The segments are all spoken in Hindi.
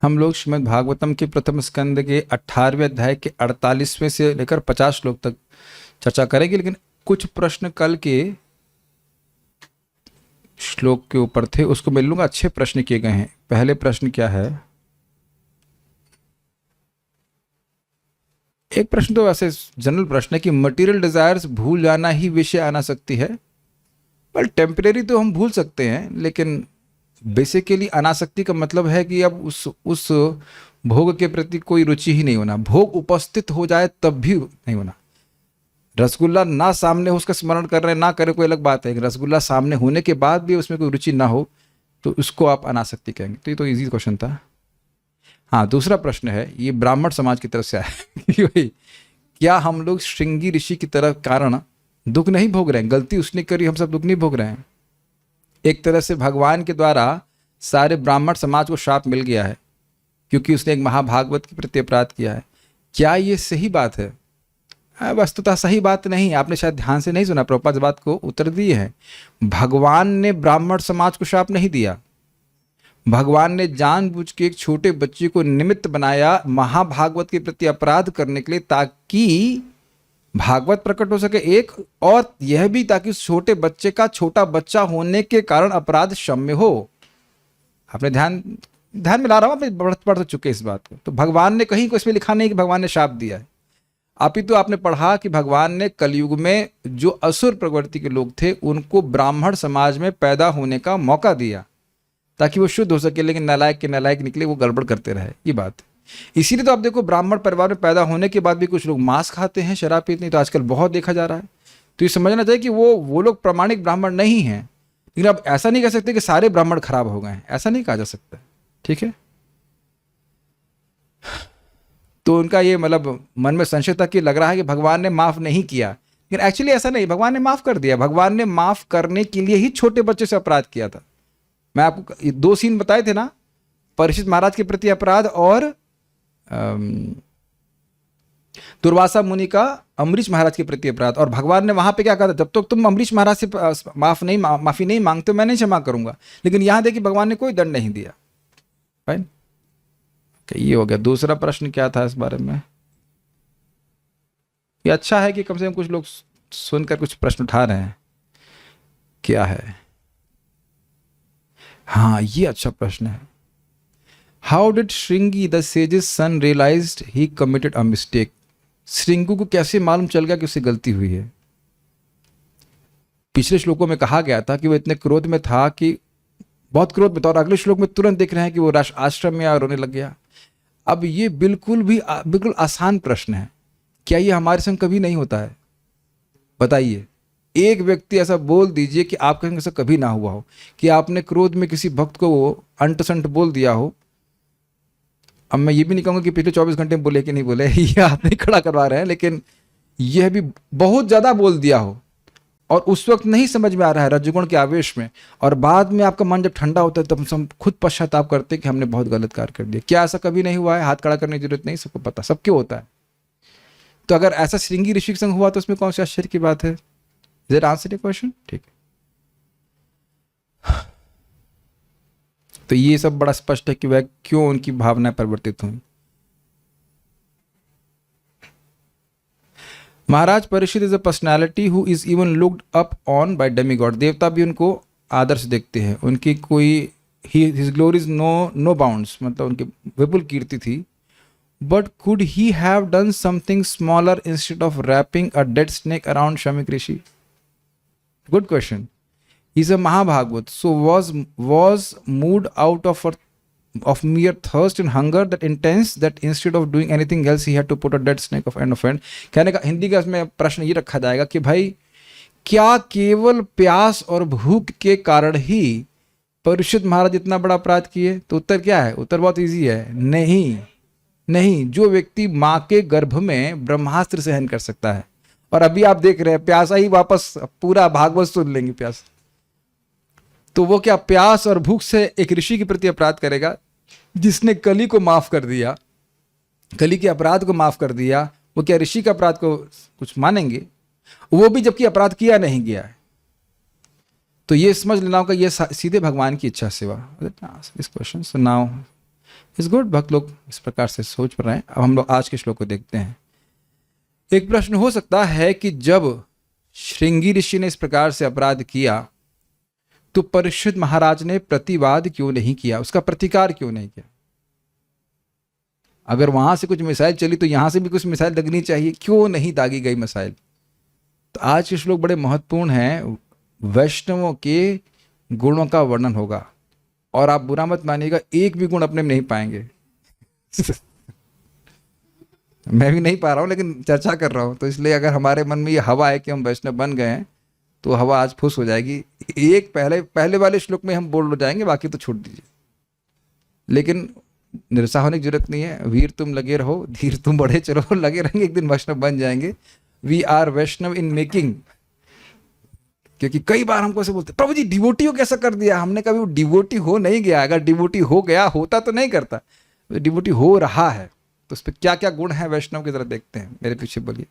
हम लोग श्रीमद् भागवतम के प्रथम स्कंद के 18वें अध्याय के 48वें से लेकर 50 श्लोक तक चर्चा करेंगे, लेकिन कुछ प्रश्न कल के श्लोक के ऊपर थे, उसको मिल लूंगा। अच्छे प्रश्न किए गए हैं। पहले प्रश्न क्या है? एक प्रश्न तो वैसे जनरल प्रश्न है कि मटेरियल डिजायर्स भूल जाना ही विषय आना सकती है। पर टेम्परेरी तो हम भूल सकते हैं, लेकिन बेसिकली अनासक्ति का मतलब है कि अब उस भोग के प्रति कोई रुचि ही नहीं होना। भोग उपस्थित हो जाए तब भी नहीं होना। रसगुल्ला ना सामने हो उसका स्मरण कर रहे हैं ना करें कोई अलग बात है, रसगुल्ला सामने होने के बाद भी उसमें कोई रुचि ना हो तो उसको आप अनासक्ति कहेंगे। तो ये तो इजी क्वेश्चन था। हाँ, दूसरा प्रश्न है, ये ब्राह्मण समाज की तरफ से आया कि भाई क्या हम लोग श्रृंगी ऋषि की तरह कारण दुख नहीं भोग रहे हैं? गलती उसने करी, हम सब दुख नहीं भोग रहे हैं। एक तरह से भगवान के द्वारा सारे ब्राह्मण समाज को श्राप मिल गया है क्योंकि उसने एक महाभागवत के प्रति अपराध किया है। क्या ये सही बात है? वस्तुतः सही बात नहीं। आपने शायद ध्यान से नहीं सुना, प्रभुपाद इस बात को उत्तर दिए हैं। भगवान ने ब्राह्मण समाज को श्राप नहीं दिया। भगवान ने जानबूझ के एक छोटे बच्चे को निमित्त बनाया महाभागवत के प्रति अपराध करने के लिए, ताकि भागवत प्रकट हो सके, एक और यह भी ताकि उस छोटे बच्चे का छोटा बच्चा होने के कारण अपराध क्षम्य हो। आपने ध्यान में ला रहा हूं, पढ़ चुके इस बात को। तो भगवान ने कहीं को इसमें लिखा नहीं कि भगवान ने शाप दिया है। अभी तो आपने पढ़ा कि भगवान ने कलयुग में जो असुर प्रवृत्ति के लोग थे उनको ब्राह्मण समाज में पैदा होने का मौका दिया ताकि वो शुद्ध हो सके, लेकिन नालायक के नालायक निकले, वो गड़बड़ करते रहे। ये बात इसीलिए तो आप देखो ब्राह्मण परिवार में पैदा होने के बाद भी कुछ लोग मांस खाते हैं, शराब पीते हैं, तो आजकल बहुत देखा जा रहा है। तो ये समझना चाहिए कि वो लोग प्रामाणिक ब्राह्मण नहीं हैं। लेकिन आप ऐसा नहीं कह सकते कि सारे ब्राह्मण खराब हो गए हैं, ऐसा नहीं कहा जा सकता। ठीक है, तो उनका ये मतलब मन में संशय था कि लग रहा है कि भगवान ने माफ नहीं किया, लेकिन एक्चुअली ऐसा नहीं, भगवान ने माफ कर दिया। भगवान ने माफ करने के लिए ही छोटे बच्चे से अपराध किया था। मैं आपको दो सीन बताए थे ना, परीक्षित महाराज के प्रति अपराध और दुर्वासा मुनि का अम्बरीश महाराज के प्रति अपराध। और भगवान ने वहां पे क्या कहा था, जब तक तुम अम्बरीश महाराज से माफी नहीं मांगते मैं नहीं क्षमा करूंगा। लेकिन यहां देखिए भगवान ने कोई दंड नहीं दिया। फाइन, ये हो गया। दूसरा प्रश्न क्या था इस बारे में? ये अच्छा है कि कम से कम कुछ लोग सुनकर कुछ प्रश्न उठा रहे हैं। क्या है? हाँ, ये अच्छा प्रश्न है। How did Shringi the sage's son realized he committed a mistake? Shringu को कैसे मालूम चल गया कि उससे गलती हुई है? पिछले श्लोकों में कहा गया था कि वो इतने क्रोध में था, कि बहुत क्रोध में था, और अगले श्लोक में तुरंत देख रहे हैं कि वो आश्रम में रोने लग गया। अब ये बिल्कुल आसान प्रश्न है। क्या ये हमारे संग कभी नहीं होता है? बताइए, एक व्यक्ति ऐसा बोल दीजिए कि आपके संग ऐसा कभी ना हुआ हो कि आपने क्रोध में किसी भक्त को अंट संट बोल दिया हो। अब मैं ये भी नहीं कहूँगा कि पिछले 24 घंटे में बोले कि नहीं बोले, ये आप नहीं खड़ा करवा रहे हैं, लेकिन यह भी बहुत ज़्यादा बोल दिया हो और उस वक्त नहीं समझ में आ रहा है रजोगुण के आवेश में, और बाद में आपका मन जब ठंडा होता है तब हम खुद पश्चाताप करते हैं कि हमने बहुत गलत कार्य कर दिया। क्या ऐसा कभी नहीं हुआ है? हाथ खड़ा करने की जरूरत नहीं, सबको पता, सबके होता है। तो अगर ऐसा श्रृंगी ऋषि के संग हुआ तो उसमें कौन सी आश्चर्य की बात है? Is it answer your question? ठीक है, तो ये सब बड़ा स्पष्ट है कि वह क्यों उनकी भावनाएं परिवर्तित हुई। Maharaj Parikshit is a personality who is even looked up on by demigod. देवता भी उनको आदर्श देखते हैं। उनकी कोई हिज ग्लोरीज नो बाउंड्स, मतलब उनकी विपुल कीर्ति थी। But could he have done something smaller instead of wrapping a dead snake around Shamik Rishi? Good question. He's a Mahabhagavat, so was moved out of mere thirst and hunger that intense that instead of doing anything else he had to put a dead snake of end of end. कहने का हिंदी का इसमें प्रश्न ये रखा जाएगा कि भाई क्या केवल प्यास और भूख के कारण ही परीक्षित महाराज इतना बड़ा अपराध किए? तो उत्तर क्या है? उत्तर बहुत इजी है, नहीं। जो व्यक्ति माँ के गर्भ में ब्रह्मास्त्र सहन कर सकता है, और अभी आप देख रहे हैं प्यासा ही वापस पूरा भागवत सुन लेंगे प्यास, तो वो क्या प्यास और भूख से एक ऋषि के प्रति अपराध करेगा जिसने कली को माफ कर दिया, कली के अपराध को माफ कर दिया? वो क्या ऋषि का अपराध को कुछ मानेंगे? वो भी जबकि अपराध किया नहीं गया है। तो ये समझ लेना होगा, ये सीधे भगवान की इच्छा से हुआ। This question. सो नाउ इस गुड, भक्त लोग इस प्रकार से सोच रहे हैं। अब हम लोग आज के श्लोक को देखते हैं। एक प्रश्न हो सकता है कि जब श्रृंगी ऋषि ने इस प्रकार से अपराध किया तो परीक्षित महाराज ने प्रतिवाद क्यों नहीं किया, उसका प्रतिकार क्यों नहीं किया? अगर वहां से कुछ मिसाइल चली तो यहां से भी कुछ मिसाइल लगनी चाहिए, क्यों नहीं दागी गई मिसाइल? तो आज के श्लोक बड़े महत्वपूर्ण हैं। वैष्णवों के गुणों का वर्णन होगा और आप बुरा मत मानिएगा, एक भी गुण अपने में नहीं पाएंगे। मैं भी नहीं पा रहा हूं लेकिन चर्चा कर रहा हूं, तो इसलिए अगर हमारे मन में ये हवा है कि हम वैष्णव बन गए हैं तो हवा आज फुस हो जाएगी। एक पहले वाले श्लोक में हम बोल जाएंगे, बाकी तो छोड़ दीजिए। लेकिन निराशा होने की जरूरत नहीं है। वीर तुम लगे रहो, धीर तुम बढ़े चलो, लगे रहेंगे, एक दिन वैष्णव बन जाएंगे। We are Vaishnav in making. क्योंकि कई बार हमको ऐसे बोलते, प्रभु जी डिवोटी को कैसा कर दिया? हमने कभी वो डिवोटी हो नहीं गया। अगर डिवोटी हो गया होता तो नहीं करता, डिवोटी हो रहा है। तो उस पर क्या क्या गुण है वैष्णव की तरह देखते हैं। मेरे पीछे बोलिए।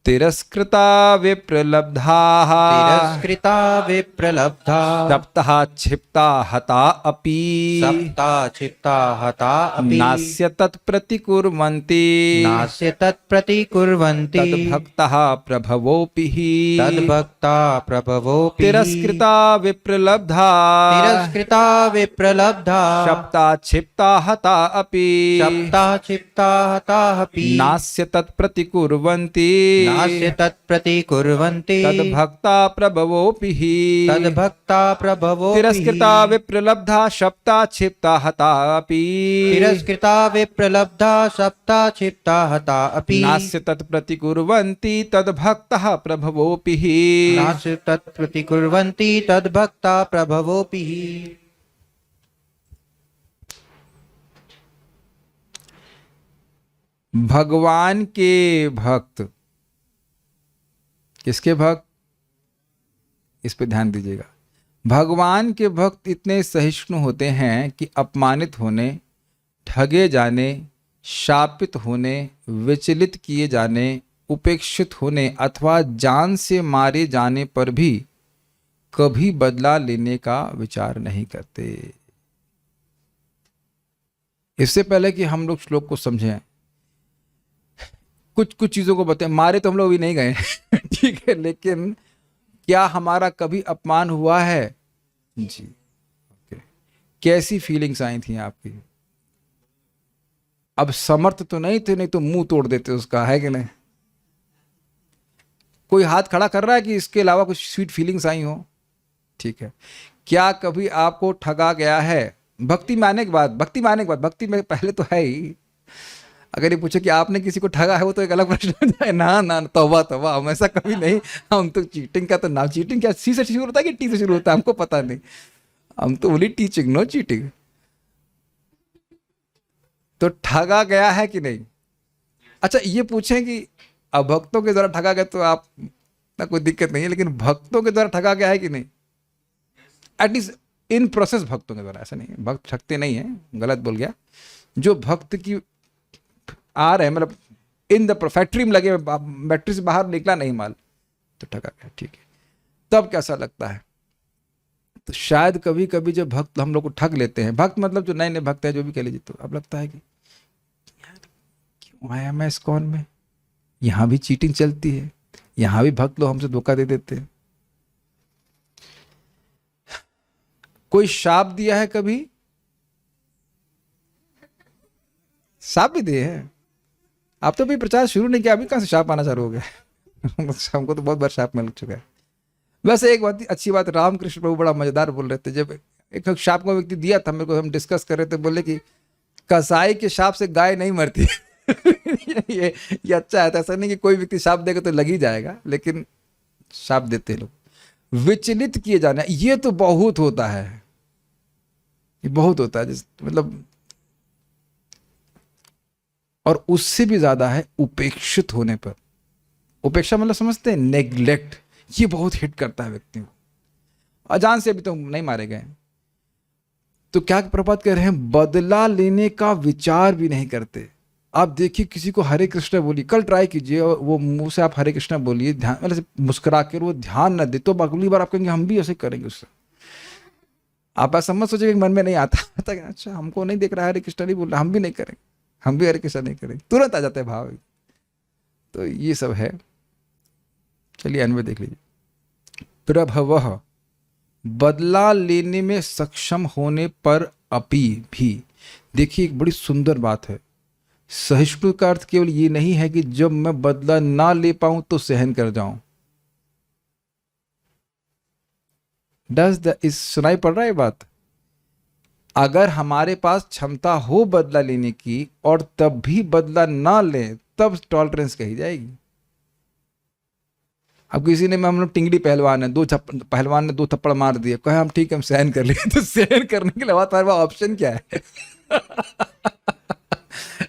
तिरस्कृता विप्रलब्धा, तिरस्कृता विप्रलब्धा, सप्तः क्षिप्ता हता अपि, सप्ता क्षिप्ता हता अपि, नास्य तत्प्रतिकुर्वन्ति, नास्य तत्प्रतिकुर्वन्ति, तद्भक्तः प्रभवोऽपि हि, तद्भक्ता प्रभवोऽपि। तिरस्कृता विप्रलब्धा, तिरस्कृता विप्रलब्धा, सप्ता क्षिप्ता हता अपि, सप्ता क्षिप्ता हता अपि, नास्य तत्प्रतिकुर्वन्ति, नास्य तत्प्रतिकुर्वन्ति, तद्भक्ता प्रभवोऽपि हि, तद्भक्ता प्रभवोऽपि। तिरस्कृता विप्रलब्धा सप्ता क्षिप्ता हता अपि, तिरस्कृता विप्रलब्धा, सप्ता क्षिप्ता हता अपि, नास्य तत्प्रतिकुर्वन्ति, तद्भक्तः प्रभवोऽपि हि, नास्य तत्प्रतिकुर्वन्ति, तद्भक्ता प्रभवोऽपि हि। भगवान के भक्त, किसके भक्त? इस पे ध्यान दीजिएगा। भगवान के भक्त इतने सहिष्णु होते हैं कि अपमानित होने, ठगे जाने, शापित होने, विचलित किए जाने, उपेक्षित होने अथवा जान से मारे जाने पर भी कभी बदला लेने का विचार नहीं करते। इससे पहले कि हम लोग श्लोक को समझें, कुछ चीजों को बताएं। मारे तो हम लोग भी नहीं गए ठीक है, लेकिन क्या हमारा कभी अपमान हुआ है? जी। कैसी फीलिंग्स आई थी आपकी? अब समर्थ तो नहीं थे, नहीं तो मुंह तोड़ देते उसका, है कि नहीं? कोई हाथ खड़ा कर रहा है कि इसके अलावा कुछ स्वीट फीलिंग्स आई हो? ठीक है। क्या कभी आपको ठगा गया है? भक्ति में आने के बाद, भक्ति में पहले तो है ही। अगर ये पूछे कि आपने किसी को ठगा है, वो तो एक अलग प्रश्न हो जाए। ना तौबा, हम ऐसा कभी नहीं। हम तो चीटिंग का तो नाम, चीटिंग क्या सी से शुरू होता है कि टी से शुरू होता है हमको पता नहीं। हम तो बोली टीचिंग, नो चीटिंग। तो ठगा गया है कि नहीं? अच्छा ये पूछें कि अब भक्तों के द्वारा ठगा गया तो आप ना कोई दिक्कत नहीं है, लेकिन भक्तों के द्वारा ठगा गया है कि नहीं? एटलीस्ट इन प्रोसेस भक्तों के द्वारा। ऐसा नहीं है भक्त ठगते नहीं है, गलत बोल गया। जो भक्त की आ रहे हैं, मतलब इन द फैक्ट्री में लगे, बैटरी से बाहर निकला नहीं माल, तो ठगा गया। ठीक है। तब कैसा लगता है? तो शायद कभी कभी जब भक्त हम लोग को ठग लेते हैं, भक्त मतलब जो नए नए भक्त है, जो भी कह लीजिए, तो अब लगता है कि यार क्यों आया मैं इस्कॉन में? यहां भी चीटिंग चलती है, यहां भी भक्त लोग हमसे धोखा दे देते हैं। कोई शाप दिया है कभी? शाप भी दिए हैं। आप तो भी प्रचार शुरू नहीं किया, अभी कहां से शाप आना चालू हो गया? हमको तो बहुत बार शाप मिल चुका है। वैसे एक बहुत अच्छी बात, रामकृष्ण प्रभु बड़ा मजेदार बोल रहे थे। जब एक शाप को व्यक्ति दिया था मेरे को, हम डिस्कस कर रहे थे, बोले कि कसाई के शाप से गाय नहीं मरती। ये अच्छा है। ऐसा नहीं कि कोई व्यक्ति शाप देगा तो लग ही जाएगा, लेकिन शाप देते लोग। विचलित किए जाना, ये तो बहुत होता है, ये बहुत होता है। मतलब और उससे भी ज्यादा है उपेक्षित होने पर। उपेक्षा मतलब समझते हैं, नेग्लेक्ट। ये बहुत हिट करता है व्यक्ति को। अजान से अभी तो नहीं मारे गए, तो क्या प्रभात कह रहे हैं? बदला लेने का विचार भी नहीं करते। आप देखिए किसी को हरे कृष्ण बोलिए, कल ट्राई कीजिए, वो मुंह से आप हरे कृष्ण बोलिए, ध्यान मतलब मुस्कुरा कर, वो ध्यान न दे, तो अगली बार आप कहेंगे हम भी ऐसे करेंगे उससे। आप ऐसा मत सोचिए कि मन में नहीं आता कि अच्छा हमको नहीं देख रहा है, हरे कृष्ण नहीं बोल रहा, हम भी नहीं करेंगे, हम भी हरे कृष्ण नहीं करेंगे, तुरंत आ जाता है भाव। तो ये सब है। चलिए अन्वय देख लीजिए। प्रभवः, बदला लेने में सक्षम होने पर अपि भी। देखिए एक बड़ी सुंदर बात है। सहिष्णु का अर्थ केवल ये नहीं है कि जब मैं बदला ना ले पाऊं तो सहन कर जाऊं। इस सुनाई पड़ रहा है बात? अगर हमारे पास क्षमता हो बदला लेने की और तब भी बदला ना लें, तब टॉलरेंस कही जाएगी। अब किसी ने, हम लोग टिंगड़ी पहलवान है, पहलवान ने 2 थप्पड़ मार दिए, कहे हम ठीक है हम सहन कर लिए, तो सहन करने के अलावा तुम्हारे पास ऑप्शन क्या है?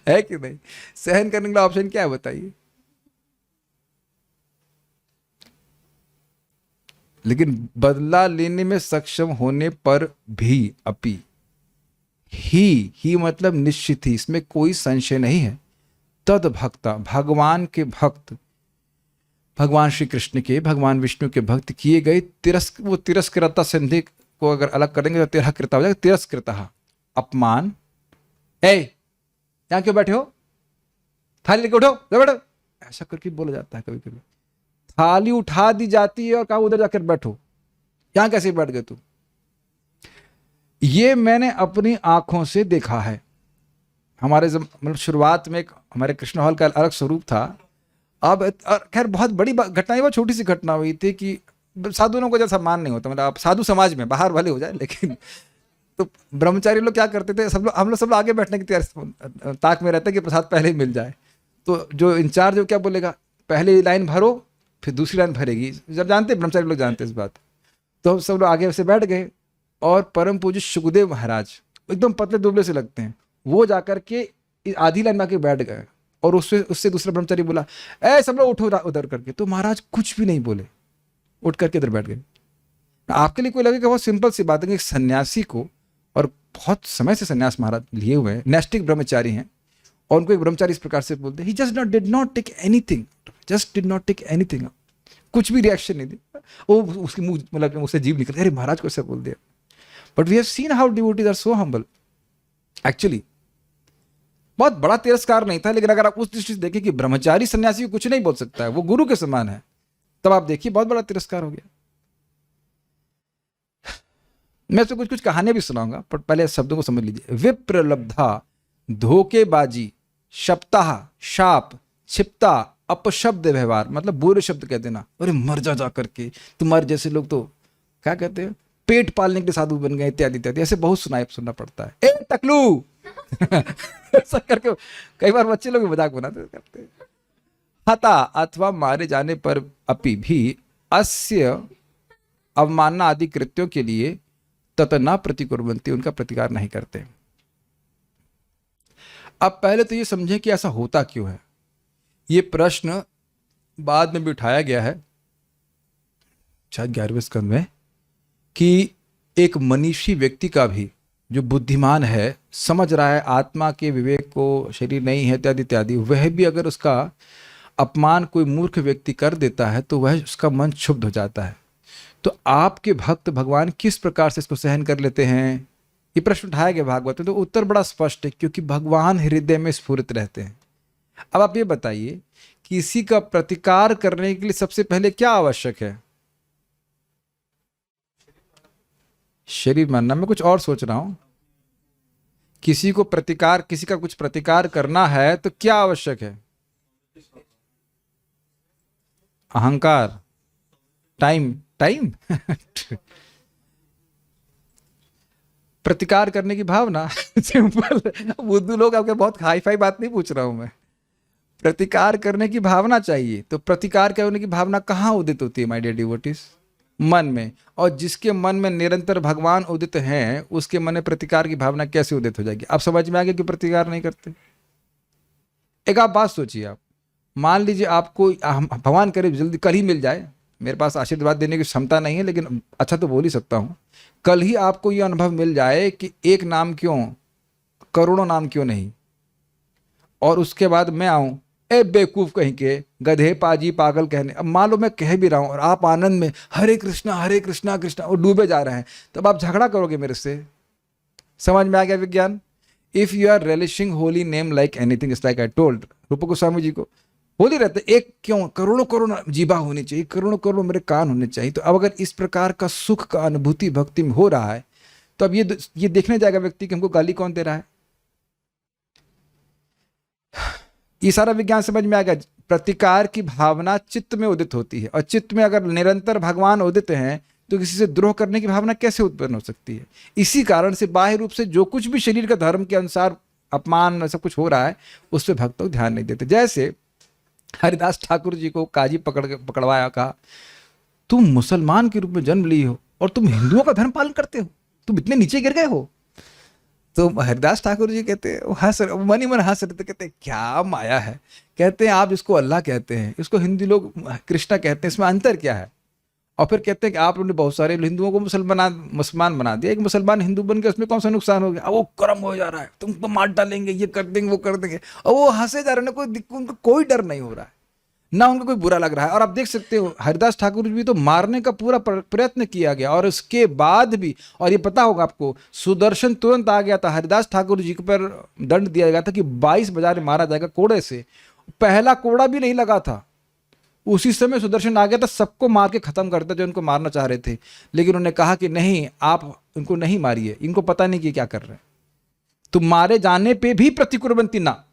है कि नहीं? सहन करने के लिए ऑप्शन क्या है बताइए? लेकिन बदला लेने में सक्षम होने पर भी अपि, ही मतलब निश्चित ही, इसमें कोई संशय नहीं है। तद भक्ता, भगवान के भक्त, भगवान श्री कृष्ण के, भगवान विष्णु के भक्त किए गए वो तिरस्कृता संधि को अगर अलग करेंगे तो तिरस्कृता हो जाएगा। तिरस्कृता अपमान। यहां क्यों बैठे हो? थाली लेके उठो, बैठो, ऐसा करके बोला जाता है कभी कभी। थाली उठा दी जाती है और कहा उधर जाकर बैठो, यहां कैसे बैठ गए तू? ये मैंने अपनी आंखों से देखा है। हमारे मतलब शुरुआत में एक हमारे कृष्ण हॉल का अलग स्वरूप था। अब खैर बहुत बड़ी घटना, बहुत छोटी सी घटना हुई थी कि साधुओं को जैसा सम्मान नहीं होता, मतलब आप साधु समाज में बाहर वाले हो जाए, लेकिन तो ब्रह्मचारी लोग क्या करते थे, हम लोग आगे बैठने की तैयारी ताक में रहते कि प्रसाद पहले ही मिल जाए। तो जो इंचार्ज हो क्या बोलेगा, पहले लाइन भरो फिर दूसरी लाइन भरेगी। जब जानते ब्रह्मचारी लोग जानते इस बात। तो सब लोग आगे से बैठ गए और परम पूज्य सुखदेव महाराज एकदम पतले दुबले से लगते हैं, वो जाकर के आधी लाइन में आके बैठ गए और उससे दूसरा ब्रह्मचारी बोला सब लोग उठो उधर करके। तो महाराज कुछ भी नहीं बोले, उठ करके इधर बैठ गए। आपके लिए कोई लगेगा बहुत सिंपल सी बात है कि सन्यासी को, और बहुत समय से सन्यास महाराज लिए हुए हैं, नैष्टिक ब्रह्मचारी हैं, और उनको एक ब्रह्मचारी इस प्रकार से बोलते हैं, he just did not take anything, just did not take anything, कुछ भी रिएक्शन नहीं दी। वो उसके मुंह मतलब मुझसे जीभ निकल, अरे महाराज को ऐसे बोल दिया। But we have seen how devotees are so humble. Actually बहुत बड़ा तिरस्कार नहीं था, लेकिन अगर आप उस दृष्टि से देखें कि ब्रह्मचारी सन्यासी को कुछ नहीं बोल सकता है, वो गुरु के समान है, तब आप देखिए बहुत बड़ा तिरस्कार हो गया। मैं तो कुछ कहानियां भी सुनाऊंगा, पर पहले शब्दों को समझ लीजिए। विप्रलब्धा, धोखेबाजी, शप्ताह, शाप, छिपता, अपशब्द व्यवहार, मतलब बुरे शब्द कहते ना, अरे मर जा करके, तुम्हारे जैसे लोग तो क्या कहते हैं, पेट पालने के लिए साधु बन गए, इत्यादि इत्यादि, ऐसे बहुत सुनना पड़ता है। ए टकलू ऐसा करके कई बार बच्चे लोग मजाक बनाते करते हैं। हता अथवा मारे जाने पर अपि भी अस्य अवमानना आदि कृत्यों के लिए ततना प्रतिकुर्वन्ति, उनका प्रतिकार नहीं करते। अब पहले तो ये समझें कि ऐसा होता क्यों है। ये प्रश्न बाद में भी उठाया गया है शायद 11वें स्कंद में, कि एक मनीषी व्यक्ति का भी, जो बुद्धिमान है, समझ रहा है आत्मा के विवेक को, शरीर नहीं है इत्यादि इत्यादि, वह भी अगर उसका अपमान कोई मूर्ख व्यक्ति कर देता है तो वह उसका मन क्षुब्ध हो जाता है। तो आपके भक्त भगवान किस प्रकार से इसको सहन कर लेते हैं, ये प्रश्न उठाया गया भागवत में। तो उत्तर बड़ा स्पष्ट है, क्योंकि भगवान हृदय में स्फुरित रहते हैं। अब आप ये बताइए, किसी का प्रतिकार करने के लिए सबसे पहले क्या आवश्यक है? शरीर मानना। मैं कुछ और सोच रहा हूं, किसी को प्रतिकार, किसी का कुछ प्रतिकार करना है तो क्या आवश्यक है? अहंकार, टाइम प्रतिकार करने की भावना। सिंपल। बुद्धू लोग आपके बहुत हाई फाई बात नहीं पूछ रहा हूं मैं। प्रतिकार करने की भावना चाहिए। तो प्रतिकार करने की भावना कहाँ उदित होती है माय डियर डिवोटीज? मन में। और जिसके मन में निरंतर भगवान उदित हैं, उसके मन में प्रतिकार की भावना कैसे उदित हो जाएगी? आप समझ में आ गया कि प्रतिकार नहीं करते? एक आप बात सोचिए, आप मान लीजिए आपको भगवान करे जल्दी कल ही मिल जाए, मेरे पास आशीर्वाद देने की क्षमता नहीं है, लेकिन अच्छा तो बोल ही सकता हूं, कल ही आपको यह अनुभव मिल जाए कि एक नाम क्यों, करोड़ों नाम क्यों नहीं, और उसके बाद मैं आऊं ए बेवकूफ कहीं के, गधे, पाजी, पागल कहने। अब मान लो मैं कह भी रहा हूं और आप आनंद में हरे कृष्णा कृष्णा और डूबे जा रहे हैं, तब आप झगड़ा करोगे मेरे से। समझ में आ गया विज्ञान? If you are relishing holy name like anything, it's like I told Rup Goswami जी को, बोल ही रहते एक क्यों करोड़ों करोड़ों जीभा होनी चाहिए, करोड़ों करोड़ों मेरे कान होने चाहिए। तो अब अगर इस प्रकार का सुख का अनुभूति भक्ति में हो रहा है, तो अब ये देखने जाएगा व्यक्ति कि हमको गाली कौन दे रहा है। ये सारा विज्ञान समझ में आ गया। प्रतिकार की भावना चित्त में उदित होती है, और चित्त में अगर निरंतर भगवान उदित हैं तो किसी से द्रोह करने की भावना कैसे उत्पन्न हो सकती है। इसी कारण से बाह्य रूप से जो कुछ भी शरीर का धर्म के अनुसार अपमान सब कुछ हो रहा है, उस पर भक्त लोग ध्यान नहीं देते। जैसे हरिदास ठाकुर जी को काजी पकड़वाया, कहा तुम मुसलमान के रूप में जन्म ली हो और तुम हिंदुओं का धर्म पालन करते हो, तुम इतने नीचे गिर गए हो। तो हरिदास ठाकुर जी कहते हंस, मन ही मन हंस रहे थे, कहते क्या माया है। कहते हैं आप इसको अल्लाह कहते हैं, इसको हिंदी लोग कृष्णा कहते हैं, इसमें अंतर क्या है। और फिर कहते हैं कि आप लोगों ने बहुत सारे हिंदुओं को मुसलमान बना दिया, एक मुसलमान हिंदू बन के उसमें कौन सा नुकसान हो गया। अब वो कर्म हो जा रहा है, तुमको मार डालेंगे, ये कर देंगे, वो कर देंगे, और वो हंसे जा रहे हैं, उनको कोई डर नहीं हो रहा है, ना उनको कोई बुरा लग रहा है। और आप देख सकते हो हरिदास ठाकुर भी तो मारने का पूरा प्रयत्न किया गया, और उसके बाद भी, और ये पता होगा आपको, सुदर्शन तुरंत आ गया था, हरिदास ठाकुर जी पर दंड दिया गया था कि 22 बजा मारा जाएगा कोड़े से। पहला कोड़ा भी नहीं लगा था, उसी समय सुदर्शन आ गया था, सबको मार के खत्म करता जो उनको मारना चाह रहे थे। लेकिन उन्होंने कहा कि नहीं, आप उनको नहीं मारिए, इनको पता नहीं कि क्या कर रहे हैं। तो मारे जाने पे भी प्रतिकुर्बंती ना।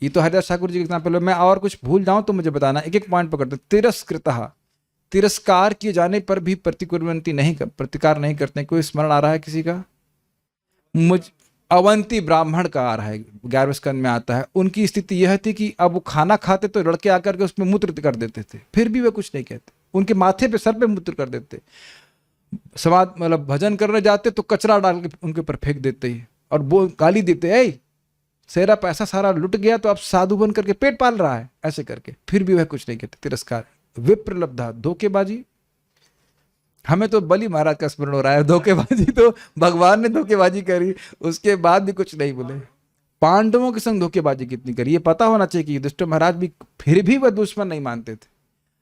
ये तो हरिदास ठाकुर जी के एग्जाम्पल है। मैं और कुछ भूल जाऊं तो मुझे बताना, एक एक पॉइंट पकड़ते। तिरस्कृतः, तिरस्कार किए जाने पर भी प्रतिकुर्बंती नहीं प्रतिकार नहीं करते। कोई स्मरण आ रहा है किसी का? मुझ अवंती ब्राह्मण का आ रहा है, 11वें स्कंद में आता है। उनकी स्थिति यह थी कि अब वो खाना खाते तो लड़के आकर के उसमें मूत्र कर देते थे, फिर भी वे कुछ नहीं कहते। उनके माथे पे, सर पे मूत्र कर देते। समाज मतलब भजन करने जाते तो कचरा डाल के उनके ऊपर फेंक देते ही, और वो गाली देते, ऐ सेरा पैसा सारा लुट गया तो आप साधु बन करके पेट पाल रहा है, ऐसे करके। फिर भी वह कुछ नहीं कहते। तिरस्कार, विप्रलब्धा, धोखेबाजी। हमें तो बलि महाराज का स्मरण हो रहा है। धोखेबाजी तो भगवान ने धोखेबाजी करी, उसके बाद भी कुछ नहीं बोले। पांडवों के संग धोखेबाजी कितनी करी, ये पता होना चाहिए कि युधिष्ठिर महाराज भी, फिर भी वह दुश्मन नहीं मानते थे।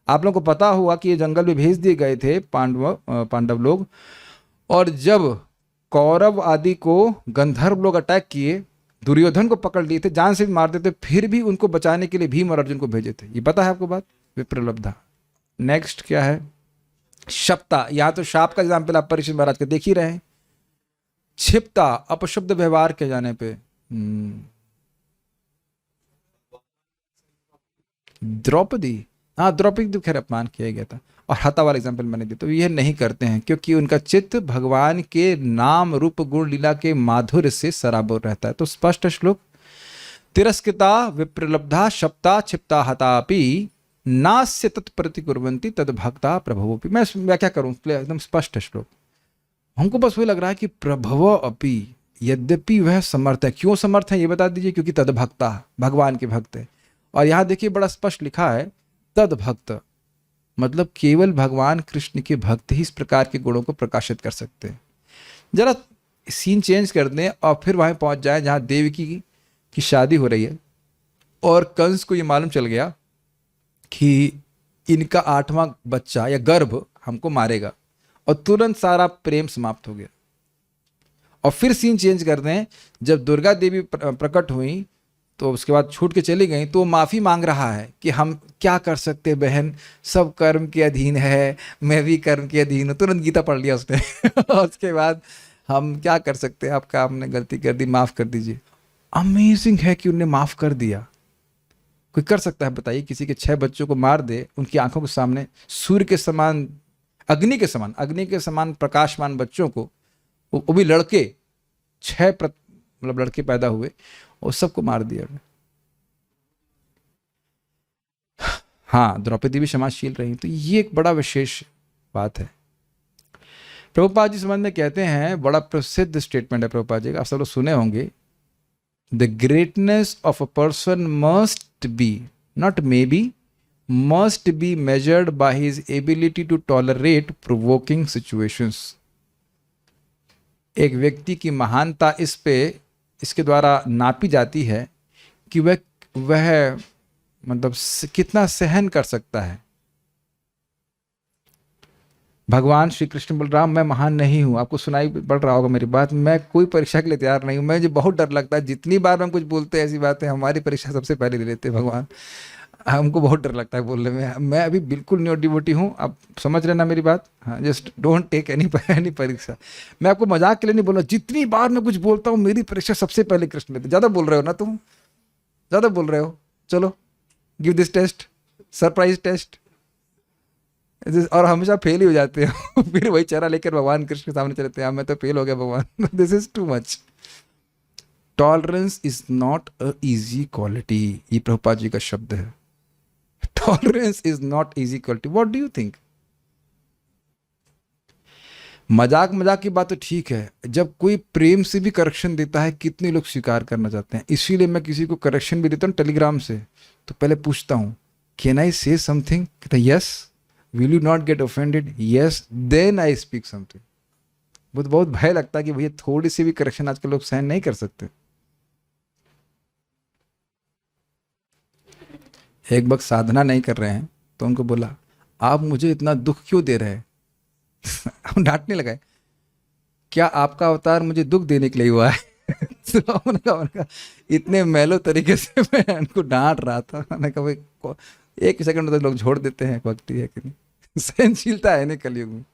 आप लोगों को पता हुआ कि ये जंगल में भेज दिए गए थे पांडव लोग, और जब कौरव आदि को गंधर्व लोग अटैक किए, दुर्योधन को पकड़ लिए थे, जान से भी मार देते, फिर भी उनको बचाने के लिए भीम और अर्जुन को भेजे थे। ये पता है आपको बात? विप्रलब्धा। नेक्स्ट क्या है? शप्ता। यहां तो शाप का एग्जाम्पल आप परीक्षित महाराज के देख ही रहे हैं। क्षिप्ता, अपशब्द व्यवहार के जाने पे। द्रौपदी, हाँ द्रौपदी तो खैर अपमान किया गया था। और हता वाला एग्जाम्पल मैंने दिया। तो यह नहीं करते हैं क्योंकि उनका चित्त भगवान के नाम रूप गुण लीला के माधुर्य से सराबोर रहता है। तो स्पष्ट श्लोक, तिरस्कृता विप्रलब्धा शप्ता क्षिप्ता हतापि नास्य तत्प्रतिकुर्वन्ति तद भक्ता प्रभवोपि। मैं व्याख्या करूं, एकदम स्पष्ट श्लोक। हमको बस वही लग रहा है कि प्रभव अपि, यद्यपि वह समर्थ है। क्यों समर्थ है ये बता दीजिए? क्योंकि तद भक्ता, भगवान के भक्त है। और यहां देखिए बड़ा स्पष्ट लिखा है तद भक्त, मतलब केवल भगवान कृष्ण के भक्त ही इस प्रकार के गुणों को प्रकाशित कर सकते हैं। जरा सीन चेंज कर दें और फिर वहां पहुंच जाए जहां देवकी की शादी हो रही है, और कंस को ये मालूम चल गया कि इनका 8वां बच्चा या गर्भ हमको मारेगा, और तुरंत सारा प्रेम समाप्त हो गया। और फिर सीन चेंज कर दें, जब दुर्गा देवी प्रकट हुई तो उसके बाद छूट के चली गई, तो माफ़ी मांग रहा है कि हम क्या कर सकते बहन, सब कर्म के अधीन है, मैं भी कर्म के अधीन हूँ। तुरंत गीता पढ़ लिया उसने। उसके बाद हम क्या कर सकते हैं, आपका हमने गलती कर दी, माफ़ कर दीजिए। अमेजिंग है कि उनने माफ़ कर दिया। कोई कर सकता है बताइए? किसी के 6 बच्चों को मार दे उनकी आंखों के सामने, सूर्य के समान, अग्नि के समान प्रकाशमान बच्चों को, वो भी लड़के, 6 मतलब लड़के पैदा हुए, और सबको मार दिया। हाँ, द्रौपदी भी क्षमाशील रही। तो ये एक बड़ा विशेष बात है। प्रभुपाद जी संबंध में कहते हैं, बड़ा प्रसिद्ध स्टेटमेंट है प्रभुपाद जी का, आप सब लोग सुने होंगे, the greatness of a person must be, not may be, must be measured by his ability to tolerate provoking situations. एक व्यक्ति की महानता इसके द्वारा नापी जाती है कि वह वह मतलब कितना सहन कर सकता है। भगवान श्री कृष्ण बलराम, मैं महान नहीं हूँ, आपको सुनाई पड़ रहा होगा मेरी बात, मैं कोई परीक्षा के लिए तैयार नहीं हूँ, मुझे बहुत डर लगता है, जितनी बार हम कुछ बोलते हैं ऐसी बातें, हमारी परीक्षा सबसे पहले ले लेते हैं भगवान, हमको बहुत डर लगता है बोलने में। मैं अभी बिल्कुल न्यू डिवोटी हूँ, आप समझ रहे ना मेरी बात। हाँ, जस्ट डोंट टेक एनी परीक्षा। मैं आपको मजाक के लिए नहीं बोल रहा, जितनी बार मैं कुछ बोलता हूँ मेरी परीक्षा सबसे पहले कृष्ण लेते। ज़्यादा बोल रहे हो ना तुम, ज़्यादा बोल रहे हो, चलो give this test, surprise test, और हमेशा फेल ही हो जाते हैं फिर वही चेहरा लेकर भगवान कृष्ण के सामने चलते हैं, मैं तो फेल हो गया भगवान। This is too much. Tolerance is not a easy quality, ये प्रभुपाद जी का शब्द है। Tolerance is not easy quality. What do you think? मजाक मजाक की बात तो ठीक है, जब कोई प्रेम से भी करेक्शन देता है कितने लोग स्वीकार करना चाहते हैं। इसीलिए मैं किसी को करेक्शन भी देता हूँ टेलीग्राम से तो पहले पूछता हूँ, कैन आई से समथिंग? कहता yes. Will you not get offended? Yes, then I speak something. बहुत भय लगता है कि भैया थोड़ी सी भी करेक्शन आजकल लोग सहन नहीं कर सकते। एक वक्त साधना नहीं कर रहे हैं तो उनको बोला, आप मुझे इतना दुख क्यों दे रहे हैं? हम डांटने लगे, क्या आपका अवतार मुझे दुख देने के लिए हुआ है? तो उनका इतने मैलो तरीके से मैं उनको डांट रहा था। मैंने कहा भाई एक सेकंड तो लोग छोड़ देते हैं, भक्ति है कि नहीं, सहनशीलता है नहीं कलयुग में।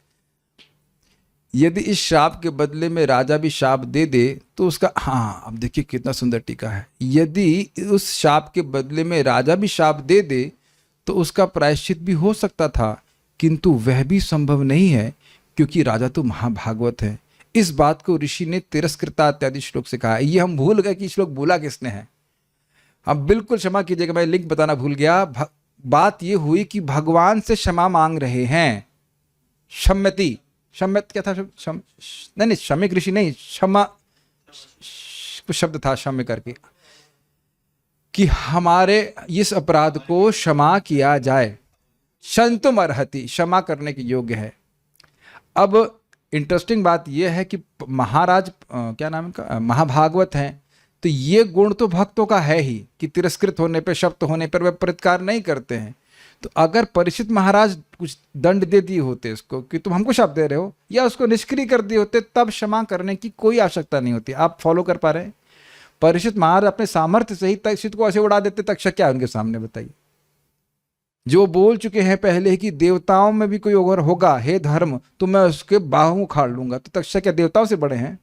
यदि इस शाप के बदले में राजा भी शाप दे दे तो उसका, हाँ अब देखिए कितना सुंदर टीका है, यदि उस शाप के बदले में राजा भी शाप दे दे तो उसका प्रायश्चित भी हो सकता था, किंतु वह भी संभव नहीं है क्योंकि राजा तो महाभागवत है। इस बात को ऋषि ने तिरस्कृता इत्यादि श्लोक से कहा है। ये हम भूल गए कि श्लोक बोला किसने है, हम बिल्कुल क्षमा कीजिएगा, मैं लिंक बताना भूल गया। बात ये हुई कि भगवान से क्षमा मांग रहे हैं। क्षम्यति, क्षम्यत क्या था? नहीं क्षमिक ऋषि नहीं, क्षमा कुछ शब्द था क्षम्य करके, कि हमारे इस अपराध को क्षमा किया जाए। संतुम अर्हति, क्षमा करने के योग्य है। अब इंटरेस्टिंग बात यह है कि महाराज क्या नाम इनका, महाभागवत हैं, तो ये गुण तो भक्तों का है ही कि तिरस्कृत होने पर, शब्द होने पर वे प्रतिकार नहीं करते हैं। तो अगर परीक्षित महाराज कुछ दंड दे दिए होते इसको कि तुम हमको शाप दे रहे हो, या उसको निष्क्रिय कर दिए होते, तब क्षमा करने की कोई आवश्यकता नहीं होती। आप फॉलो कर पा रहे हैं? परीक्षित महाराज अपने सामर्थ्य से ही तक्षक को ऐसे उड़ा देते, तक्षक क्या उनके सामने बताइए, जो बोल चुके हैं पहले कि देवताओं में भी कोई अगर होगा हे धर्म तो मैं उसके बाहों उखाड़ लूंगा, तो तक्षक क्या देवताओं से बड़े हैं?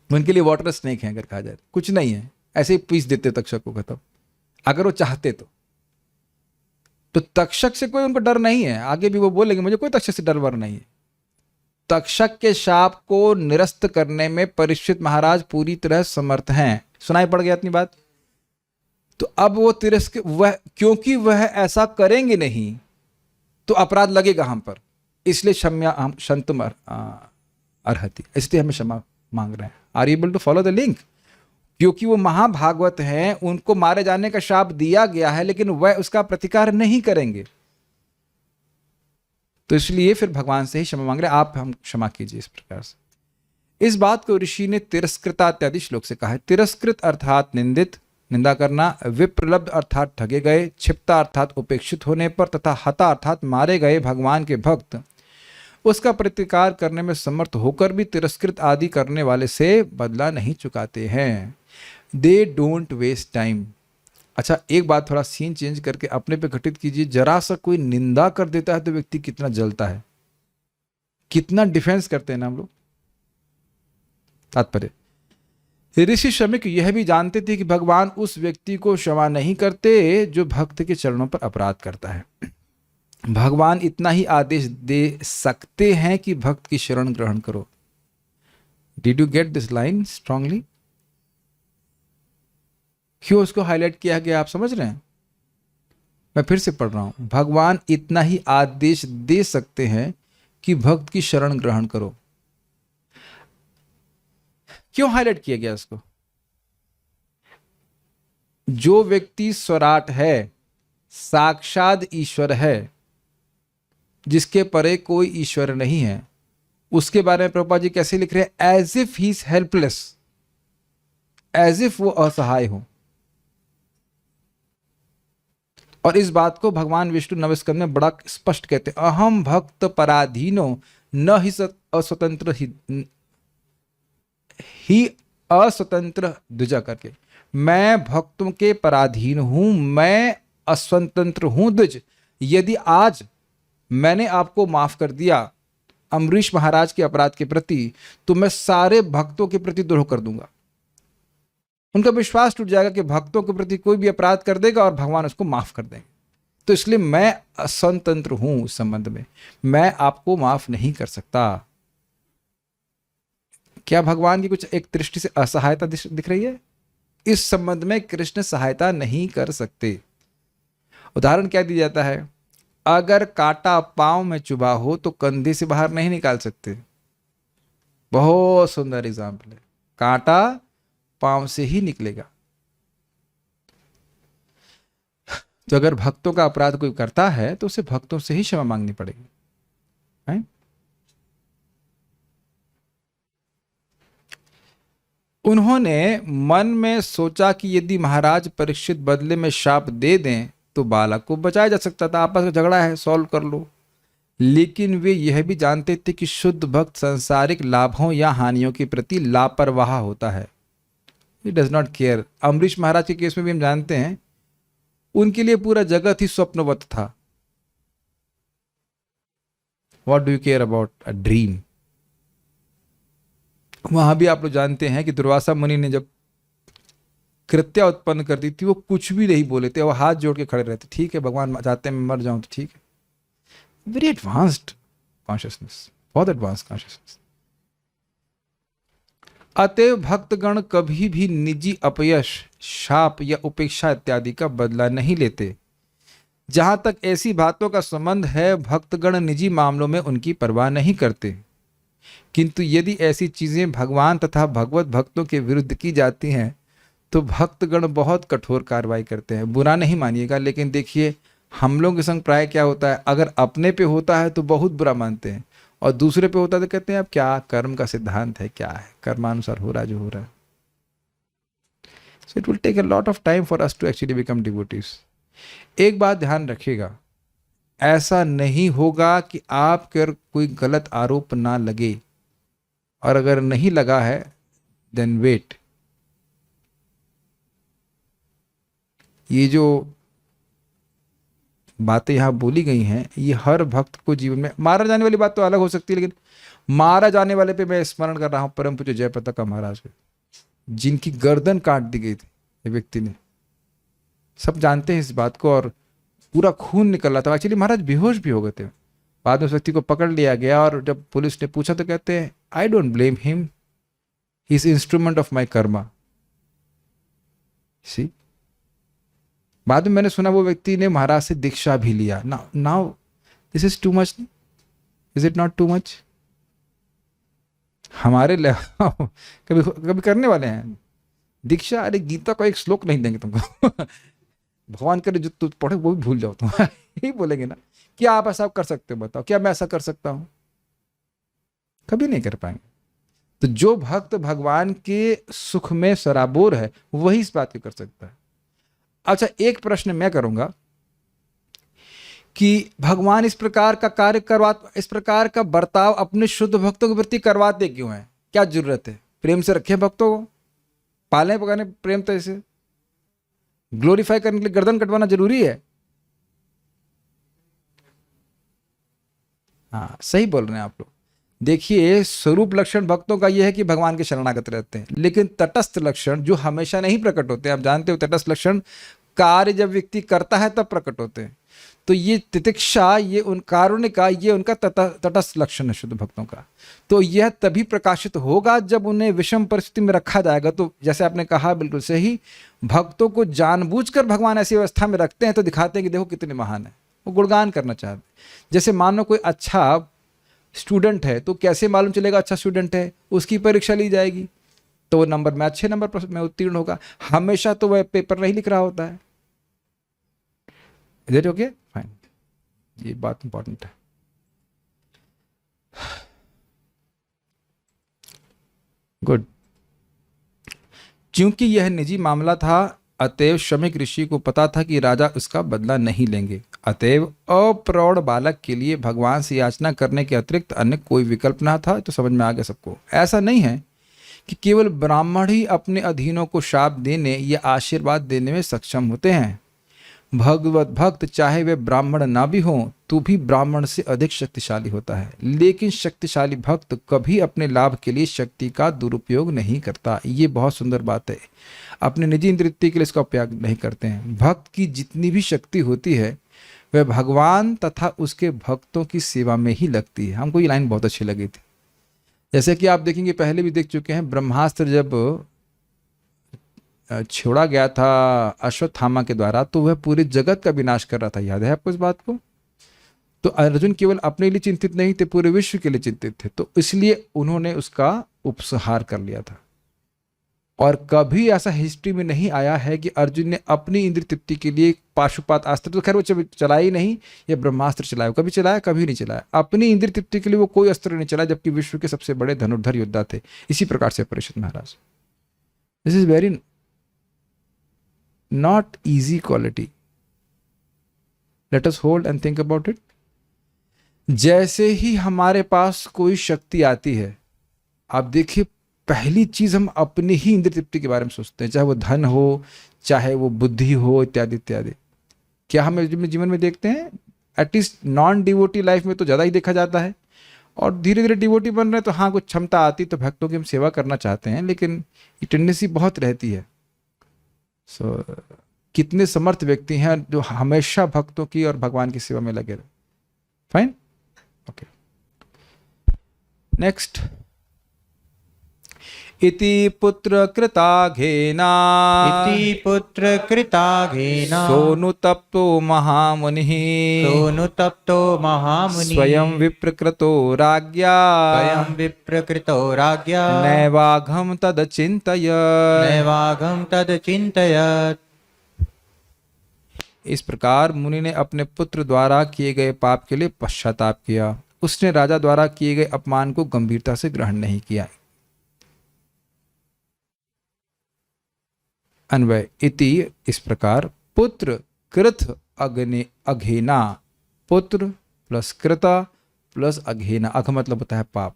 उनके लिए वाटर स्नेक है, अगर कहा जाए कुछ नहीं है, ऐसे ही पीस देते तक्षक को खत्म, अगर वो चाहते तो तक्षक से कोई उनको डर नहीं है। आगे भी वो बोलेंगे मुझे कोई तक्षक से डर वर नहीं है। तक्षक के शाप को निरस्त करने में परीक्षित महाराज पूरी तरह समर्थ हैं। सुनाई पड़ गया इतनी बात? तो अब वो तिरस्कृत, वह क्योंकि वह ऐसा करेंगे नहीं तो अपराध लगेगा हम पर, इसलिए क्षम्या हम संतुम अर्हति, इसलिए हमें क्षमा मांग रहे हैं। Are able to follow the link? क्योंकि वो महाभागवत हैं, उनको मारे जाने का शाप दिया गया है, लेकिन वह उसका प्रतिकार नहीं करेंगे, तो इसलिए फिर भगवान से ही क्षमा मांग रहे, आप हम क्षमा कीजिए इस प्रकार से। इस बात को ऋषि ने तिरस्कृता इत्यादि श्लोक से कहा है। तिरस्कृत अर्थात निंदित, निंदा करना, विप्रलब्ध अर्थात ठगे गए, क्षिप्ता अर्थात उपेक्षित होने पर, तथा हता अर्थात मारे गए भगवान के भक्त उसका प्रतिकार करने में समर्थ होकर भी तिरस्कृत आदि करने वाले से बदला नहीं चुकाते हैं। They don't waste time. अच्छा, एक बात थोड़ा सीन चेंज करके अपने पे घटित कीजिए, जरा सा कोई निंदा कर देता है तो व्यक्ति कितना जलता है, कितना डिफेंस करते हैं ना हम लोग। तात्पर्य, ऋषि श्रमिक यह भी जानते थे कि भगवान उस व्यक्ति को क्षमा नहीं करते जो भक्त के चरणों पर अपराध करता है। भगवान इतना ही आदेश दे सकते हैं कि भक्त की शरण ग्रहण करो। Did you get this line strongly? क्यों उसको हाईलाइट किया गया, आप समझ रहे हैं? मैं फिर से पढ़ रहा हूं, भगवान इतना ही आदेश दे सकते हैं कि भक्त की शरण ग्रहण करो। क्यों हाईलाइट किया गया इसको? जो व्यक्ति स्वराट है, साक्षात ईश्वर है, जिसके परे कोई ईश्वर नहीं है, उसके बारे में प्रभुपाद जी कैसे लिख रहे हैं? As if he is helpless, as if वो असहाय हो। और इस बात को भगवान विष्णु नवम स्कंद में बड़ा स्पष्ट कहते हैं, अहम भक्त पराधीनो न ही अस्वतंत्र ही अस्वतंत्र द्विजा करके, मैं भक्तों के पराधीन हूं, मैं अस्वतंत्र हूं द्विज। यदि आज मैंने आपको माफ कर दिया अम्बरीश महाराज के अपराध के प्रति, तो मैं सारे भक्तों के प्रति द्रोह कर दूंगा। उनका विश्वास टूट जाएगा कि भक्तों के प्रति कोई भी अपराध कर देगा और भगवान उसको माफ कर देंगे। तो इसलिए मैं असंतंत्र हूं उस संबंध में, मैं आपको माफ नहीं कर सकता। क्या भगवान की कुछ एक दृष्टि से असहायता दिख रही है? इस संबंध में कृष्ण सहायता नहीं कर सकते। उदाहरण क्या दिया जाता है, अगर कांटा पांव में चुभा हो तो कंधे से बाहर नहीं निकाल सकते। बहुत सुंदर एग्जाम्पल है, कांटा पांव से ही निकलेगा। तो अगर भक्तों का अपराध कोई करता है तो उसे भक्तों से ही क्षमा मांगनी पड़ेगी, है? उन्होंने मन में सोचा कि यदि महाराज परीक्षित बदले में शाप दे दें तो बालक को बचाया जा सकता था, आपस में झगड़ा है सॉल्व कर लो। लेकिन वे यह भी जानते थे कि शुद्ध भक्त सांसारिक लाभों या हानियों के प्रति लापरवाह होता है, he does not care. Ambarish Maharaj के केस में भी हम जानते हैं, उनके लिए पूरा जगत ही स्वप्नवत था। What do you care about a dream. वहां भी आप लोग जानते हैं कि दुर्वासा मुनि ने जब कृत्या उत्पन्न कर दी थी, वो कुछ भी नहीं बोले थे, वो हाथ जोड़ के खड़े रहते, ठीक है भगवान चाहते हैं मैं मर जाऊं तो ठीक है। वेरी एडवांस्ड कॉन्शियसनेस, बहुत एडवांस कॉन्शियसनेस। अतएव भक्तगण कभी भी निजी अपयश, शाप या उपेक्षा इत्यादि का बदला नहीं लेते। जहां तक ऐसी बातों का संबंध है, भक्तगण निजी मामलों में उनकी परवाह नहीं करते। किंतु यदि ऐसी चीजें भगवान तथा भगवत भक्तों के विरुद्ध की जाती हैं तो भक्तगण बहुत कठोर कार्रवाई करते हैं। बुरा नहीं मानिएगा, लेकिन देखिए हम लोगों के संग प्राय क्या होता है, अगर अपने पे होता है तो बहुत बुरा मानते हैं, और दूसरे पे होता है तो कहते हैं अब क्या कर्म का सिद्धांत है, क्या है, कर्मानुसार हो रहा है जो हो रहा है। So it will take a lot of time for us to actually become devotees. एक बात ध्यान रखिएगा, ऐसा नहीं होगा कि आप पर कोई गलत आरोप ना लगे, और अगर नहीं लगा है देन वेट। ये जो बातें यहां बोली गई हैं, ये हर भक्त को जीवन में, मारा जाने वाली बात तो अलग हो सकती है, लेकिन मारा जाने वाले पे मैं स्मरण कर रहा हूं परम पूज्य जयप्रताप महाराज के, जिनकी गर्दन काट दी गई थी ये व्यक्ति ने। सब जानते हैं इस बात को, और पूरा खून निकल रहा था। एक्चुअली महाराज बेहोश भी हो गए थे। बाद में उस व्यक्ति को पकड़ लिया गया, और जब पुलिस ने पूछा तो कहते हैं I don't blame him, he is instrument of my karma. See, बाद में मैंने सुना वो व्यक्ति ने महाराज से दीक्षा भी लिया। Now this is too much, is it not too much? हमारे कभी कभी करने वाले हैं दीक्षा। अरे गीता का एक श्लोक नहीं देंगे तुमको भगवान करे जो तू पढ़े वो भी भूल जाओ तुम यही बोलेंगे ना, क्या आप ऐसा कर सकते हो, बताओ क्या मैं ऐसा कर सकता हूं? कभी नहीं कर पाएंगे। तो जो भक्त भगवान के सुख में सराबोर है वही इस बात को कर सकता है। अच्छा, एक प्रश्न मैं करूंगा कि भगवान इस प्रकार का कार्य इस प्रकार का बर्ताव अपने शुद्ध भक्तों के प्रति करवाते क्यों हैं? क्या जरूरत है? प्रेम से रखें भक्तों को, पालें पकाने प्रेम तो ऐसे ग्लोरीफाई करने के लिए गर्दन कटवाना जरूरी है? हाँ, सही बोल रहे हैं आप लोग। देखिए, स्वरूप लक्षण भक्तों का यह है कि भगवान के शरणागत रहते हैं, लेकिन तटस्थ लक्षण जो हमेशा नहीं प्रकट होते, आप जानते हो तटस्थ लक्षण कार्य जब व्यक्ति करता है तब प्रकट होते हैं। तो ये तितिक्षा, ये उन कारुणिका, ये उनका तटस्थ लक्षण है शुद्ध भक्तों का। तो यह तभी प्रकाशित होगा जब उन्हें विषम परिस्थिति में रखा जाएगा। तो जैसे आपने कहा बिल्कुल सही, भक्तों को जानबूझकर भगवान ऐसी अवस्था में रखते हैं तो दिखाते हैं कि देखो कितने महान है, वो गुणगान करना चाहते हैं। जैसे मान लो कोई अच्छा स्टूडेंट है, तो कैसे मालूम चलेगा अच्छा स्टूडेंट है? उसकी परीक्षा ली जाएगी तो वो नंबर में अच्छे नंबर पर में उत्तीर्ण होगा। हमेशा तो वह पेपर नहीं लिख रहा होता है। Is it okay? फाइन, ये बात इंपॉर्टेंट है। गुड। क्योंकि यह निजी मामला था अतएव शमिक ऋषि को पता था कि राजा उसका बदला नहीं लेंगे। अतएव अप्रौढ़ बालक के लिए भगवान से याचना करने के अतिरिक्त अन्य कोई विकल्प ना था। तो समझ में आ गया सबको। ऐसा नहीं है कि केवल ब्राह्मण ही अपने अधीनों को शाप देने या आशीर्वाद देने में सक्षम होते हैं। भगवत भक्त चाहे वे ब्राह्मण ना भी हों तो भी ब्राह्मण से अधिक शक्तिशाली होता है। लेकिन शक्तिशाली भक्त कभी अपने लाभ के लिए शक्ति का दुरुपयोग नहीं करता। ये बहुत सुंदर बात है। अपने निजी इंद्रिय के लिए इसका उपयोग नहीं करते हैं। भक्त की जितनी भी शक्ति होती है वह भगवान तथा उसके भक्तों की सेवा में ही लगती है। हमको ये लाइन बहुत अच्छी लगी थी। जैसे कि आप देखेंगे, पहले भी देख चुके हैं, ब्रह्मास्त्र जब छोड़ा गया था अश्वत्थामा के द्वारा तो वह पूरे जगत का विनाश कर रहा था। याद है आपको इस बात को? तो अर्जुन केवल अपने लिए चिंतित नहीं थे, पूरे विश्व के लिए चिंतित थे। तो इसलिए उन्होंने उसका उपसंहार कर लिया था। और कभी ऐसा हिस्ट्री में नहीं आया है कि अर्जुन ने अपनी इंद्रिय तृप्ति के लिए पाशुपात अस्त्र, तो खैर वो चलाया ही नहीं, या ब्रह्मास्त्र चलाया, कभी चलाया? कभी नहीं चलाया। अपनी इंद्रिय तृप्ति के लिए वो कोई अस्त्र नहीं चलाया, जबकि विश्व के सबसे बड़े धनुर्धर योद्धा थे। इसी प्रकार से Parikshit Maharaj. This is very not easy quality. Let us hold and think about it. जैसे ही हमारे पास कोई शक्ति आती है, आप देखिए, पहली चीज हम अपनी ही इंद्रिय तृप्ति के बारे में सोचते हैं, चाहे वो धन हो, चाहे वो बुद्धि हो, इत्यादि इत्यादि। क्या हम जीवन में देखते हैं? एटलीस्ट नॉन डिवोटी लाइफ में तो ज्यादा ही देखा जाता है। और धीरे धीरे डिवोटी बन रहे हैं तो हाँ, कुछ क्षमता आती तो भक्तों की हम सेवा करना चाहते हैं, लेकिन ये टेंडेंसी बहुत रहती है। कितने समर्थ व्यक्ति हैं जो हमेशा भक्तों की और भगवान की सेवा में लगे रहे। Fine, okay. नेक्स्ट, इति पुत्र कृताघेना इति पुत्र कृताघेना सोनुतप्तो महामुनिः सोनुतप्तो महामुनि स्वयं विप्रकृतो राज्ञा स्वयं विप्रकृतो राज्ञा नैवाघं तदचिन्तयत्। नैवाघं तदचिन्तयत्। इस प्रकार मुनि ने अपने पुत्र द्वारा किए गए पाप के लिए पश्चाताप किया। उसने राजा द्वारा किए गए अपमान को गंभीरता से ग्रहण नहीं किया। अन्वय, इति इस प्रकार, पुत्र कृत अग्नि अघेना, पुत्र प्लस कृता प्लस अघेना, अघ मतलब होता है पाप,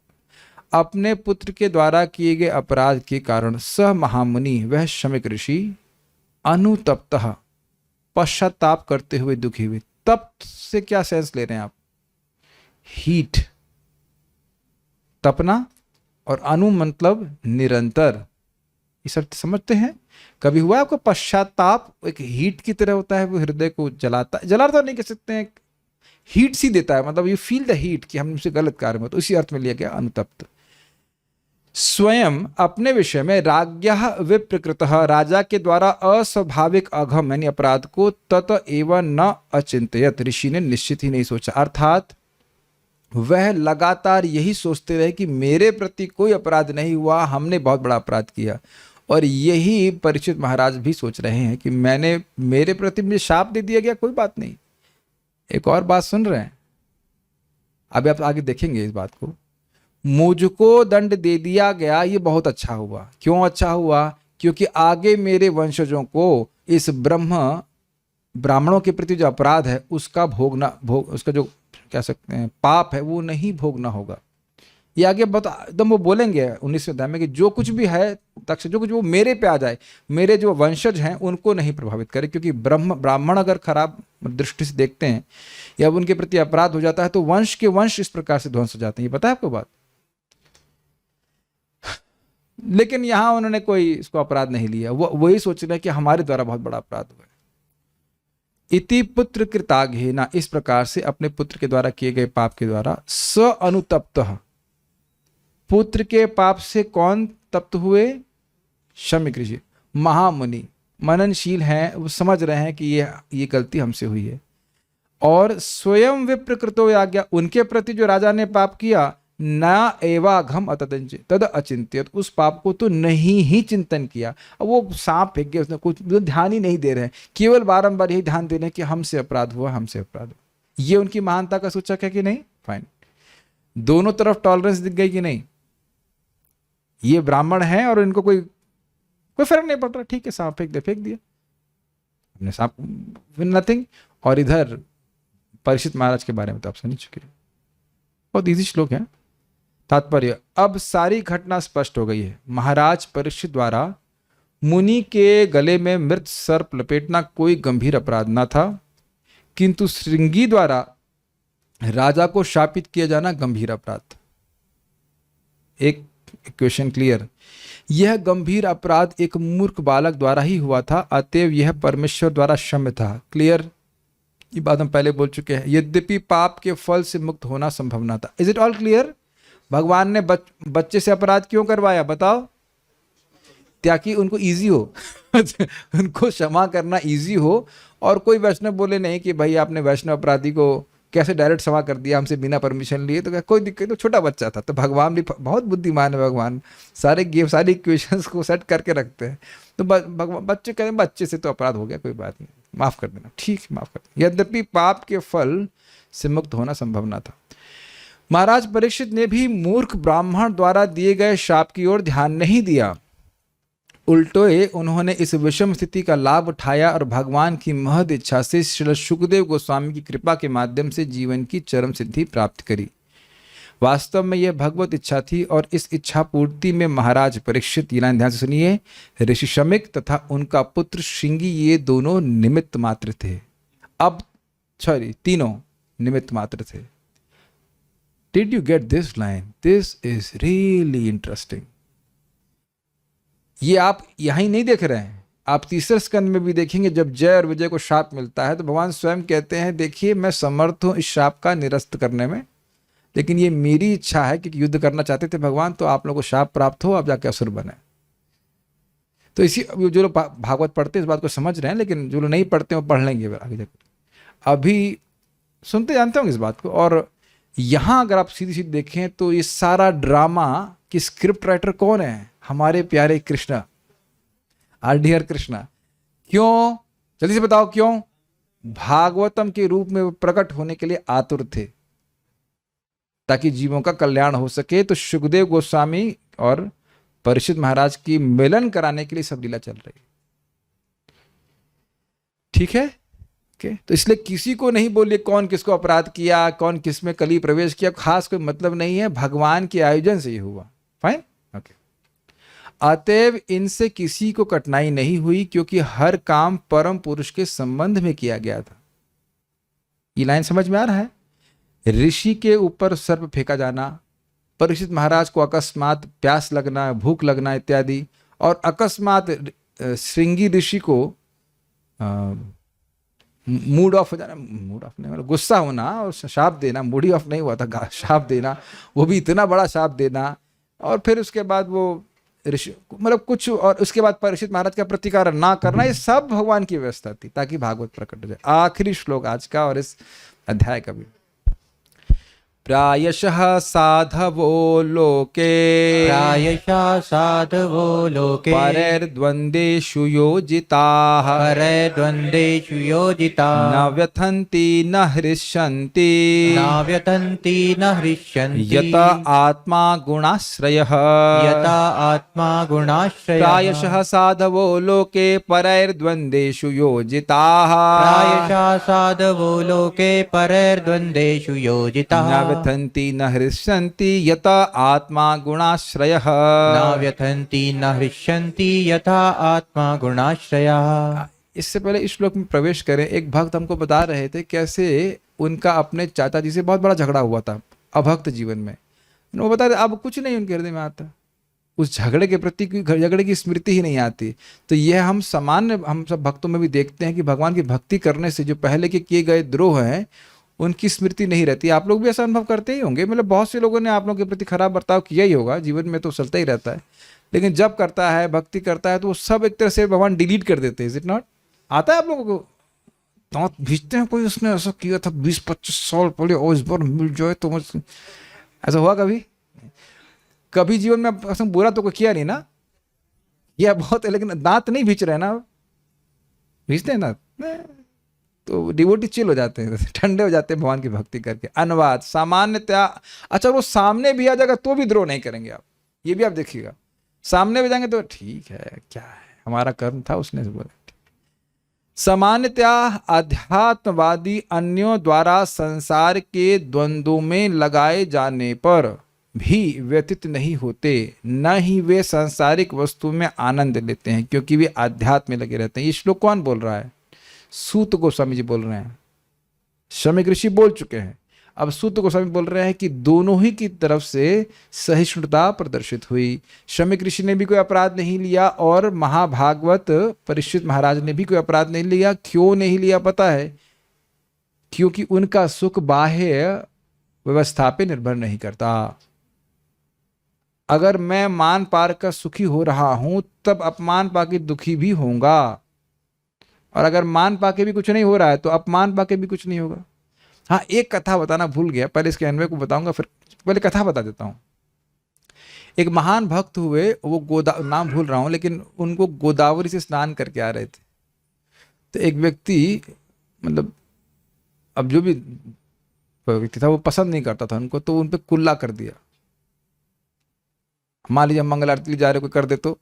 अपने पुत्र के द्वारा किए गए अपराध के कारण सह महामुनि वह शमिक ऋषि अनुतप्तः पश्चाताप करते हुए दुखी हुए। तप्त से क्या सेंस ले रहे हैं आप? हीट, तपना, और अनु मतलब निरंतर। इस अर्थ समझते हैं? कभी हुआ आपको पश्चाताप एक हीट की तरह होता है, वो हृदय को जलाता, जलाता नहीं कह सकते हैं, हीट सी देता है, मतलब यू फील द हीट कि हमसे गलत कार्य में, तो उसी अर्थ में लिया गया अनुतप्त। स्वयं अपने विषय में राज्ञः विप्रकृतः, राजा के द्वारा अस्वाभाविक अघम यानी अपराध को तत एवं न अचिंतयत, ऋषि ने निश्चित ही नहीं सोचा। अर्थात वह लगातार यही सोचते रहे कि मेरे प्रति कोई अपराध नहीं हुआ, हमने बहुत बड़ा अपराध किया। और यही परीक्षित महाराज भी सोच रहे हैं कि मेरे प्रति मुझे शाप दे दिया गया, कोई बात नहीं। एक और बात सुन रहे हैं, अभी आप आगे देखेंगे इस बात को। मुझको दंड दे दिया गया, ये बहुत अच्छा हुआ। क्यों अच्छा हुआ? क्योंकि आगे मेरे वंशजों को इस ब्राह्मणों के प्रति जो अपराध है उसका उसका जो कह सकते हैं पाप है वो नहीं भोगना होगा। ये आगे एकदम वो बोलेंगे 19वें अध्याय में कि जो कुछ भी है तक्ष, जो कुछ वो मेरे पे आ जाए, मेरे जो वंशज हैं उनको नहीं प्रभावित करे। क्योंकि ब्राह्मण अगर खराब दृष्टि से देखते हैं या उनके प्रति अपराध हो जाता है तो वंश के वंश इस प्रकार से ध्वंस हो जाते हैं। ये पता है आपको बात? लेकिन यहां उन्होंने कोई इसको अपराध नहीं लिया, वो वही सोच रहे हैं कि हमारे द्वारा बहुत बड़ा अपराध हुआ है। इति पुत्र कृताघेना, इस प्रकार से अपने पुत्र के द्वारा किए गए पाप के द्वारा स अनुतप्तः, पुत्र के पाप से कौन तप्त हुए? शमिक ऋषि, महामुनि, मननशील हैं, वो समझ रहे हैं कि ये गलती हमसे हुई है। और स्वयं विप्रकृतो आज्ञा, उनके प्रति जो राजा ने पाप किया, न एवाघम तद अचिंत्यत, उस पाप को तो नहीं ही चिंतन किया। अब वो सांप फेंक गया, उसने कुछ ध्यान ही नहीं दे रहे हैं, केवल बारंबार यही ध्यान दे रहे हैं कि हमसे अपराध हुआ, हमसे अपराध हुआ। ये उनकी महानता का सूचक है कि नहीं? फाइन। दोनों तरफ टॉलरेंस दिख गई कि नहीं? ये ब्राह्मण है और इनको कोई फर्क नहीं पड़ रहा, ठीक है, सांप फेंक दिया। हमने सांप नथिंग, और इधर परीक्षित महाराज के बारे में तो आप समझ चुके हैं, बहुत इजी श्लोक है। तात्पर्य, अब सारी घटना स्पष्ट हो गई है। महाराज परीक्षित द्वारा मुनि के गले में मृत सर्प लपेटना कोई गंभीर अपराध न था, किंतु श्रृंगी द्वारा राजा को शापित किया जाना गंभीर अपराध था। एक क्वेश्चन क्लियर, यह गंभीर अपराध एक मूर्ख बालक द्वारा ही हुआ था, अतएव यह परमेश्वर द्वारा क्षम्य था। क्लियर, ये बात हम पहले बोल चुके हैं। यद्यपि पाप के फल से मुक्त होना संभव न था। Is it all clear? भगवान ने बच्चे से अपराध क्यों करवाया बताओ? ताकि उनको इजी हो उनको क्षमा करना इजी हो, और कोई वैष्णव बोले नहीं कि भाई आपने वैष्णव अपराधी को कैसे डायरेक्ट क्षमा कर दिया हमसे बिना परमिशन लिए, तो क्या कोई दिक्कत? तो छोटा बच्चा था। तो भगवान भी बहुत बुद्धिमान है, भगवान सारी इक्वेशंस को सेट करके रखते हैं। तो बच्चे कहते हैं बच्चे से तो अपराध हो गया, कोई बात नहीं, माफ कर देना, ठीक है माफ कर देना। यद्यपि पाप के फल से मुक्त होना संभव न था। महाराज परीक्षित ने भी मूर्ख ब्राह्मण द्वारा दिए गए शाप की ओर ध्यान नहीं दिया, उल्टे उन्होंने इस विषम स्थिति का लाभ उठाया और भगवान की महद इच्छा से श्री सुखदेव गोस्वामी की कृपा के माध्यम से जीवन की चरम सिद्धि प्राप्त करी। वास्तव में यह भगवत इच्छा थी, और इस इच्छा पूर्ति में महाराज परीक्षित, ये लाइन ध्यान से सुनिए, ऋषि शमिक तथा उनका पुत्र श्रृंगी ये दोनों निमित्त मात्र थे। अब तीनों निमित्त मात्र थे। Did you get this line? This is really interesting. ये आप यहीं नहीं देख रहे हैं, आप तीसरे स्कंद में भी देखेंगे। जब जय और विजय को शाप मिलता है तो भगवान स्वयं कहते हैं, देखिए मैं समर्थ हूं इस शाप का निरस्त करने में, लेकिन ये मेरी इच्छा है कि युद्ध करना चाहते थे भगवान, तो आप लोगों को शाप प्राप्त हो, आप जाके असुर बने। तो इसी, जो लोग भागवत पढ़ते हैं इस बात को समझ रहे हैं, लेकिन जो लोग नहीं पढ़ते वो पढ़ लेंगे आगे जाकर। अभी सुनते जानते होंगे इस बात को। और यहाँ अगर आप सीधी सीधी देखें तो ये सारा ड्रामा की स्क्रिप्ट राइटर कौन है? हमारे प्यारे कृष्णा, आर डियर कृष्णा। क्यों? जल्दी से बताओ क्यों? भागवतम के रूप में प्रकट होने के लिए आतुर थे, ताकि जीवों का कल्याण हो सके। तो सुखदेव गोस्वामी और परीक्षित महाराज की मिलन कराने के लिए सब लीला चल रही, ठीक है? तो इसलिए किसी को नहीं बोलिए कौन किसको अपराध किया, कौन किस में कली प्रवेश किया, खास कोई मतलब नहीं है, भगवान के आयोजन से ये हुआ। Fine, okay. अतएव इनसे किसी को कठिनाई नहीं हुई, क्योंकि हर काम परम पुरुष के संबंध में किया गया था। ये लाइन समझ में आ रहा है? ऋषि के ऊपर सर्प फेंका जाना, परीक्षित महाराज को अकस्मात प्यास लगना, भूख लगना इत्यादि, और अकस्मात श्रृंगी ऋषि को मूड ऑफ हो जाना, मूड ऑफ नहीं मतलब गुस्सा होना और शाप देना, मूड ही ऑफ नहीं हुआ था, शाप देना, वो भी इतना बड़ा शाप देना, और फिर उसके बाद वो ऋषि मतलब कुछ, और उसके बाद परीक्षित महाराज का प्रतिकार ना करना, ये सब भगवान की व्यवस्था थी ताकि भागवत प्रकट हो जाए। आखिरी श्लोक आज का और इस अध्याय का भी। प्रायशः साधवो लोके, प्रायशः साधवो लोके, परैर्द्वन्द्वेषु योजिताः, परैर्द्वन्द्वेषु योजिताः, न व्यथन्ति न हृष्यन्ति, न व्यथन्ति न हृष्यन्ति, यत आत्मा गुणाश्रयः, यत आत्मा गुणाश्रयः। प्रायशः साधवो लोके परैर्द्वन्द्वेषु योजिताः, प्रायशः साधवो लोके परैर्द्वन्द्वेषु योजिताः, न व्यथन्ति न हृष्यन्ति यत आत्मा गुणाश्रयः, न व्यथन्ति न हृष्यन्ति यथा आत्मा गुणाश्रयः। इससे पहले इस श्लोक में प्रवेश करें, एक भक्त हमको बता रहे थे कैसे उनका अपने चाचा जी से बहुत बड़ा झगड़ा हुआ था अभक्त जीवन में। वो बता रहे अब कुछ नहीं उनके हृदय में आता, उस झगड़े के प्रति झगड़े की स्मृति ही नहीं आती। तो यह हम सामान्य हम सब भक्तों में भी देखते हैं कि भगवान की भक्ति करने से जो पहले के किए गए द्रोह हैं उनकी स्मृति नहीं रहती। आप लोग भी ऐसा अनुभव करते ही होंगे, मतलब बहुत से लोगों ने आप लोगों के प्रति खराब बर्ताव किया ही होगा, जीवन में तो चलता ही रहता है, लेकिन जब करता है भक्ति करता है तो वो सब एक तरह से भगवान डिलीट कर देते हैं। Is it not? आता है आप लोगों को? दांत भीजते हैं कोई उसने ऐसा किया था 20-25 साल पहले और इस बार मिल जाए तो मुझ, ऐसा हुआ कभी? कभी जीवन में ऐसा बुरा तो कोई किया नहीं ना? यह बहुत है, लेकिन दांत नहीं भींच रहे ना, भीजते हैं दांत तो डिवोटी चिल हो जाते हैं, ठंडे हो जाते हैं भगवान की भक्ति करके। अनुवाद सामान्यतया, अच्छा वो सामने भी आ जाएगा तो भी द्रोह नहीं करेंगे आप, ये भी आप देखिएगा। सामने भी जाएंगे तो ठीक है क्या है हमारा कर्म था उसने से बोला, सामान्यतया अध्यात्मवादी अन्यों द्वारा संसार के द्वंद्वों में लगाए जाने पर भी व्यतीत नहीं होते, न ही वे सांसारिक वस्तु में आनंद लेते हैं, क्योंकि वे आध्यात्म में लगे रहते हैं। ये श्लोक कौन बोल रहा है? सूत गोस्वामी जी बोल रहे हैं। शमीक ऋषि बोल चुके हैं, अब सूत गोस्वामी बोल रहे हैं कि दोनों ही की तरफ से सहिष्णुता प्रदर्शित हुई। शमीक ऋषि ने भी कोई अपराध नहीं लिया और महाभागवत परीक्षित महाराज ने भी कोई अपराध नहीं लिया। क्यों नहीं लिया पता है? क्योंकि उनका सुख बाह्य व्यवस्था पे निर्भर नहीं करता। अगर मैं मान पार कर सुखी हो रहा हूं तब अपमान पाके दुखी भी होऊंगा, और अगर मान पाके भी कुछ नहीं हो रहा है तो अपमान पाके भी कुछ नहीं होगा। हाँ, एक कथा बताना भूल गया, पहले इसके अन्वय को बताऊंगा, फिर पहले कथा बता देता हूं। एक महान भक्त हुए, वो नाम भूल रहा हूं, लेकिन उनको गोदावरी से स्नान करके आ रहे थे। तो एक व्यक्ति, मतलब अब जो भी व्यक्ति था वो पसंद नहीं करता था उनको, तो उन पे कुल्ला कर दिया। मान लीजिए मंगल आरती जा रहे कोई कर दे तो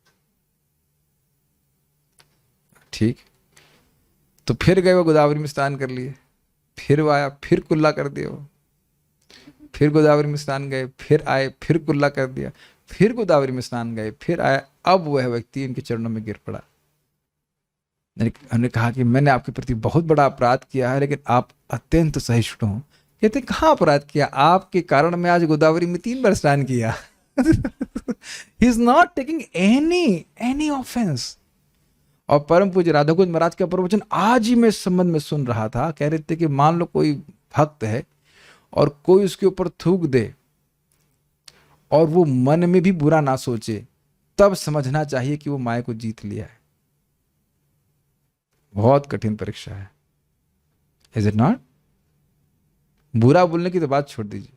ठीक, तो फिर गए वो गोदावरी में स्नान कर लिए, फिर वो आया, फिर कुल्ला कर दिया वो, फिर गोदावरी में स्नान गए, फिर आए, फिर कुल्ला कर दिया, फिर गोदावरी में स्नान गए, फिर आया। अब वह व्यक्ति इनके चरणों में गिर पड़ा। हमने कहा कि मैंने आपके प्रति बहुत बड़ा अपराध किया है, लेकिन आप अत्यंत सहिष्णु हो। कहते कहाँ अपराध किया? आपके कारण मैं आज गोदावरी में 3 बार स्नान किया। He is not taking any offense। और परम पूज्य राधा कुंज महाराज का प्रवचन आज ही मैं इस संबंध में सुन रहा था। कह रहे थे कि मान लो कोई भक्त है और कोई उसके ऊपर थूक दे और वो मन में भी बुरा ना सोचे, तब समझना चाहिए कि वो माया को जीत लिया है। बहुत कठिन परीक्षा है, इज इट नॉट? बुरा बोलने की तो बात छोड़ दीजिए,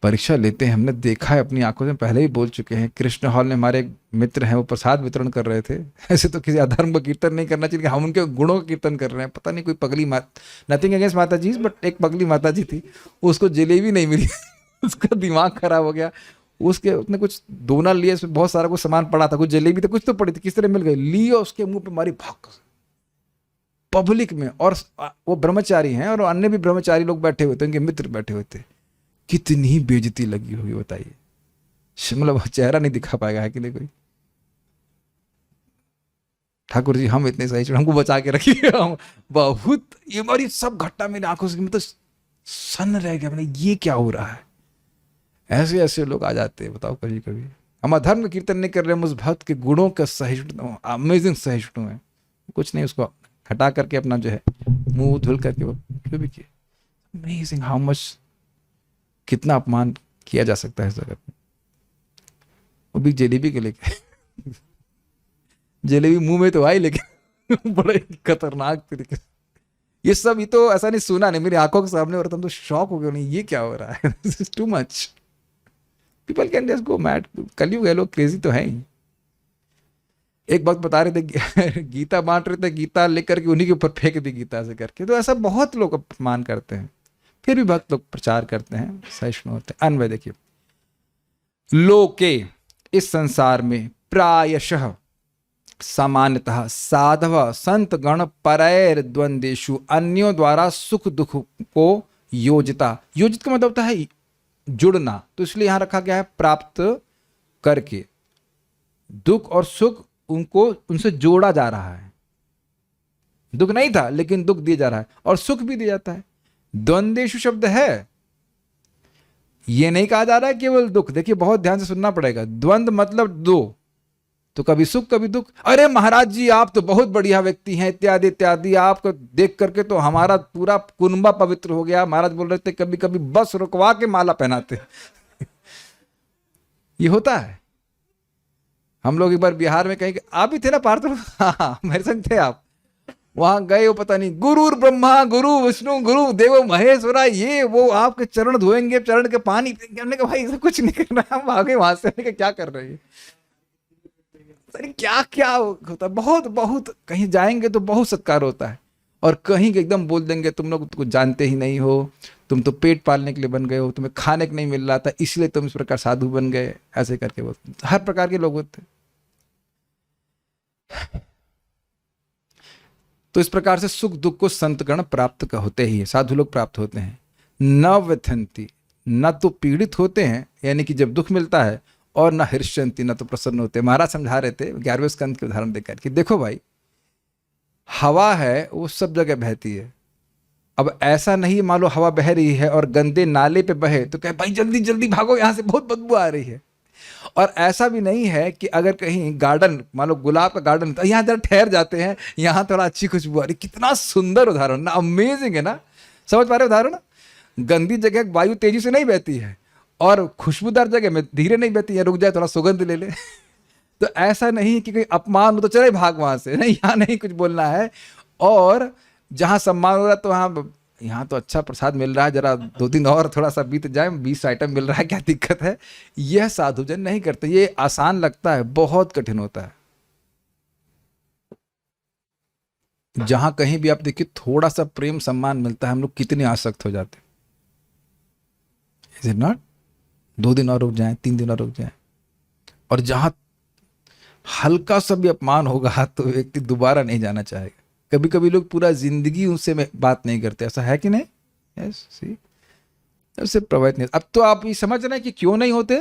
परीक्षा लेते हैं। हमने देखा है अपनी आंखों से, पहले ही बोल चुके हैं। कृष्ण हॉल में हमारे एक मित्र हैं, वो प्रसाद वितरण कर रहे थे। ऐसे तो किसी अधर्म का कीर्तन नहीं करना चाहिए, हम उनके गुणों का कीर्तन कर रहे हैं। पता नहीं कोई पगली नथिंग अगेंस्ट माता जी, बट एक पगली माता जी थी, उसको जलेबी नहीं मिली। उसका दिमाग खराब हो गया। उसने कुछ दोना लिया, इसमें बहुत सारा कुछ सामान पड़ा था, कुछ जलेबी तो कुछ तो पड़ी थी, किस तरह मिल गई, ली और उसके मुंह पे मारी भाग पब्लिक में। और वो ब्रह्मचारी हैं और अन्य भी ब्रह्मचारी लोग बैठे हुए थे, उनके मित्र बैठे हुए थे। कितनी बेइज्जती लगी होगी बताइए। मतलब चेहरा नहीं दिखा पाएगा है कि नहीं कोई? ठाकुर जी हम इतने सही, हमको बचा के रखिए। बहुत ये हमारी सब घटना मेरी आंखों से, मतलब सन्न रह गया, मैंने ये क्या हो रहा है। ऐसे ऐसे लोग आ जाते हैं, बताओ कभी कभी। हम अधर्म कीर्तन नहीं कर रहे हैं, उस भक्त के गुणों का सहिष्णु, अमेजिंग सहिष्णु है। कुछ नहीं, उसको हटा करके अपना जो है मुंह धुल करके वो जो भी किए। अमेजिंग हाउ मच, कितना अपमान किया जा सकता है इस जगत में। वो भी जलेबी के लेके। जलेबी मुंह में तो आई, लेकिन बड़े खतरनाक तरीके से। ये सब, ये तो ऐसा नहीं सुना नहीं, मेरी आंखों के सामने हो रहा था, तो शॉक हो गया, नहीं ये क्या हो रहा है। This is too much. People can just go mad. कलयुग है, लोग क्रेजी तो है ही। एक वक्त बता रहे थे गीता बांट रहे थे, गीता लेकर के उन्हीं के ऊपर फेंक दी गीता से करके। तो ऐसा बहुत लोग अपमान करते हैं, फिर भी भक्त लोग प्रचार करते हैं, सहिष्णु होते हैं। अन्वय देखिए, लोके इस संसार में प्रायशः सामान्यतः साधव संत गण परैर द्वंदेशु अन्यों द्वारा सुख दुख को योजिता। योजित का मतलब होता है जुड़ना, तो इसलिए यहां रखा गया है प्राप्त करके। दुख और सुख उनको उनसे जोड़ा जा रहा है। दुख नहीं था लेकिन दुख दिया जा रहा है, और सुख भी दिया जाता है। द्वंदेशु शब्द है, ये नहीं कहा जा रहा है केवल दुख। देखिए बहुत ध्यान से सुनना पड़ेगा। द्वंद मतलब दो, तो कभी सुख कभी दुख। अरे महाराज जी आप तो बहुत बढ़िया व्यक्ति हैं, इत्यादि इत्यादि, आपको देख करके तो हमारा पूरा कुनबा पवित्र हो गया। महाराज बोल रहे थे कभी कभी बस रुकवा के माला पहनाते। ये होता है। हम लोग एक बार बिहार में कहीं, आप भी थे ना पार्थ? हाँ मेरे संग थे आप। वहां गए हो, पता नहीं गुरु ब्रह्मा गुरु विष्णु गुरु देवो महेश्वरा, ये वो आपके चरण धोएंगे, चरण के पानी पिएंगे। हमने कहा भाई ऐसा कुछ नहीं करना है, हम आगे वहां से क्या कर रहे हैं। क्या क्या होता है। बहुत बहुत कहीं जाएंगे तो बहुत सत्कार होता है, और कहीं एकदम बोल देंगे तुम लोग कुछ जानते ही नहीं हो, तुम तो पेट पालने के लिए बन गए हो, तुम्हें खाने को नहीं मिल रहा था इसलिए तुम इस प्रकार साधु बन गए। ऐसे करके वो हर प्रकार के लोग होते हैं। तो इस प्रकार से सुख दुख को संतगण प्राप्त होते ही है, साधु लोग प्राप्त होते हैं। न व्यथंती, न तो पीड़ित होते हैं यानी कि जब दुख मिलता है, और न हृष्यंती, न तो प्रसन्न होते हैं। महाराज समझा रहे थे 11वें स्कंद के उदाहरण देकर कि देखो भाई, हवा है वो सब जगह बहती है। अब ऐसा नहीं मान लो हवा बह रही है और गंदे नाले पे बहे तो कहे भाई जल्दी जल्दी भागो यहाँ से, बहुत बदबू आ रही है। और ऐसा भी नहीं है कि अगर कहीं गार्डन, मान लो गुलाब का गार्डन, तो यहाँ जरा ठहर जाते हैं, यहाँ थोड़ा अच्छी खुशबू आ रही। कितना सुंदर उदाहरण ना, अमेजिंग है ना। समझ पा रहे उदाहरण? गंदी जगह वायु तेजी से नहीं बहती है और खुशबूदार जगह में धीरे नहीं बहती है, रुक जाए थोड़ा सुगंध ले ले। तो ऐसा नहीं कि कोई अपमान हो तो चले भाग वहां से, नहीं, यहाँ नहीं कुछ बोलना है। और जहाँ सम्मान हो रहा है तो वहाँ, यहाँ तो अच्छा प्रसाद मिल रहा है, जरा 2 दिन और थोड़ा सा बीत जाए, 20 आइटम मिल रहा है, क्या दिक्कत है। यह साधुजन नहीं करते। ये आसान लगता है, बहुत कठिन होता है। जहां कहीं भी आप देखिए थोड़ा सा प्रेम सम्मान मिलता है, हम लोग कितने आसक्त हो जाते हैं। Is it not? 2 दिन और रुक जाएं, 3 दिन और रुक जाएं। और जहां हल्का सा भी अपमान होगा तो व्यक्ति दोबारा नहीं जाना चाहेगा। कभी कभी लोग पूरा जिंदगी उनसे बात नहीं करते, ऐसा है कि नहीं? यस, सी, उससे प्रभावित नहीं। अब तो आप ये समझ रहे हैं कि क्यों नहीं होते,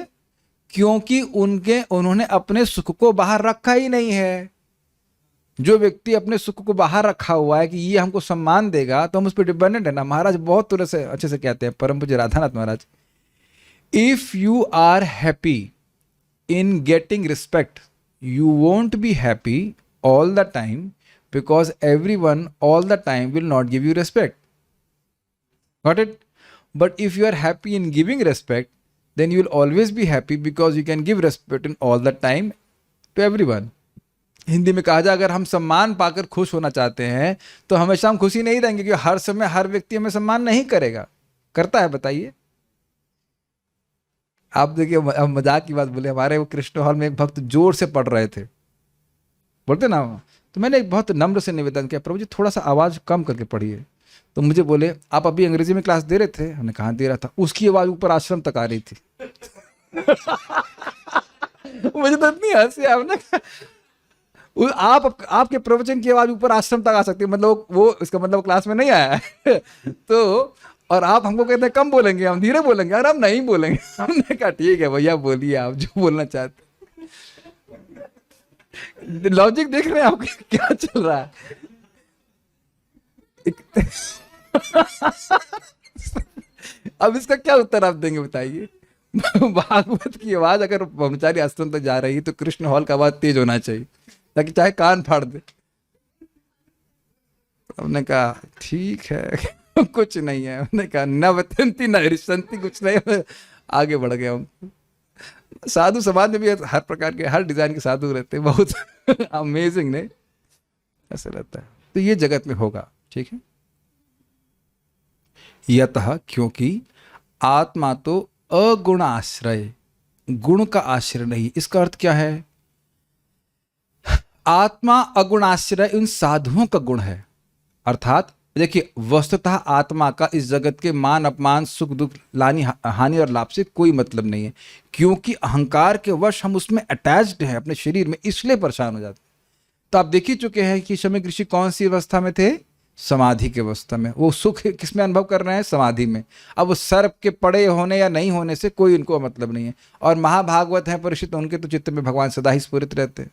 क्योंकि उन्होंने अपने सुख को बाहर रखा ही नहीं है। जो व्यक्ति अपने सुख को बाहर रखा हुआ है कि ये हमको सम्मान देगा तो हम उस पर डिपेंडेंट है ना। महाराज बहुत तरह से अच्छे से कहते हैं, परम पूज्य Radhanath Maharaj, if you are happy in getting respect, you won't be happy all the time because everyone all the time will not give you respect. Got it? But if you are happy in giving respect, then you will always be happy because you can give respect in all the time to everyone. Hindi में कहा जाए, अगर हम सम्मान पाकर खुश होना चाहते हैं तो हमेशा हम खुशी नहीं रहेंगे, क्योंकि हर समय हर व्यक्ति हमें सम्मान नहीं करेगा। करता है? बताइए। आप देखिए, अब मजाक की बात बोले, हमारे वो कृष्ण हॉल में एक भक्त जोर से पढ़ रहे थे, बोलते ना, तो मैंने एक बहुत नम्र से निवेदन किया, प्रभु जी थोड़ा सा आवाज कम करके पढ़िए। तो मुझे बोले, आप अभी अंग्रेजी में क्लास दे रहे थे? हमने कहा दे रहा था। उसकी आवाज ऊपर आश्रम तक आ रही थी। मुझे तो इतनी हंसी, आपने आपके प्रवचन की आवाज ऊपर आश्रम तक आ सकती है, मतलब वो इसका मतलब क्लास में नहीं आया है। तो और आप हमको कहते हैं कम बोलेंगे, हम धीरे बोलेंगे, और हम नहीं बोलेंगे। हमने कहा ठीक है भैया, बोलिए आप जो बोलना चाहते। लॉजिक देख रहे हैं आप क्या चल रहा है। अब इसका क्या उत्तर आप देंगे, बताइए। भागवत की आवाज अगर ब्रह्मचारी आश्रम तक जा रही है तो कृष्ण हॉल का आवाज तेज होना चाहिए, ताकि चाहे कान फाड़ दे। हमने कहा ठीक है, कुछ नहीं है। हमने कहा न वतंती न हृष्यंती, कुछ नहीं। आगे बढ़ गए हम। साधु समाज में भी हर प्रकार के, हर डिजाइन के साधु रहते हैं, बहुत अमेजिंग नहीं ऐसा रहता है। तो ये जगत में होगा, ठीक है। यतः, क्योंकि आत्मा तो अगुण आश्रय, गुण का आश्रय नहीं। इसका अर्थ क्या है? आत्मा अगुणाश्रय उन साधुओं का गुण है। अर्थात देखिए, वस्तुतः आत्मा का इस जगत के मान अपमान, सुख दुख, लानी हानि और लाभ से कोई मतलब नहीं है, क्योंकि अहंकार के वश हम उसमें अटैच्ड हैं अपने शरीर में, इसलिए परेशान हो जाते हैं। तो आप देख ही चुके हैं कि शमी ऋषि कौन सी अवस्था में थे? समाधि की अवस्था में। वो सुख किसमें अनुभव कर रहे हैं? समाधि में। अब वो सर्प के पड़े होने या नहीं होने से कोई उनको मतलब नहीं है। और महाभागवत हैं परीक्षित, उनके तो चित्त में भगवान सदा ही स्फुरित रहते हैं।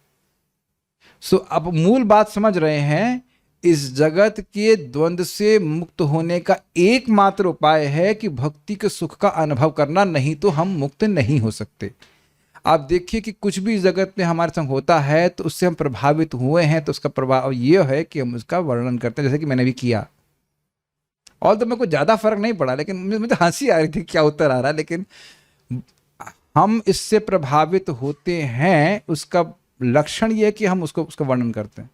सो अब मूल बात समझ रहे हैं, इस जगत के द्वंद्व से मुक्त होने का एकमात्र उपाय है कि भक्ति के सुख का अनुभव करना, नहीं तो हम मुक्त नहीं हो सकते। आप देखिए कि कुछ भी जगत में हमारे संग होता है तो उससे हम प्रभावित हुए हैं, तो उसका प्रभाव ये है कि हम उसका वर्णन करते हैं, जैसे कि मैंने भी किया। और तो मेरे को ज़्यादा फर्क नहीं पड़ा, लेकिन मुझे हंसी आ रही थी क्या उत्तर आ रहा है, लेकिन हम इससे प्रभावित होते हैं। उसका लक्षण ये है कि हम उसका वर्णन करते हैं।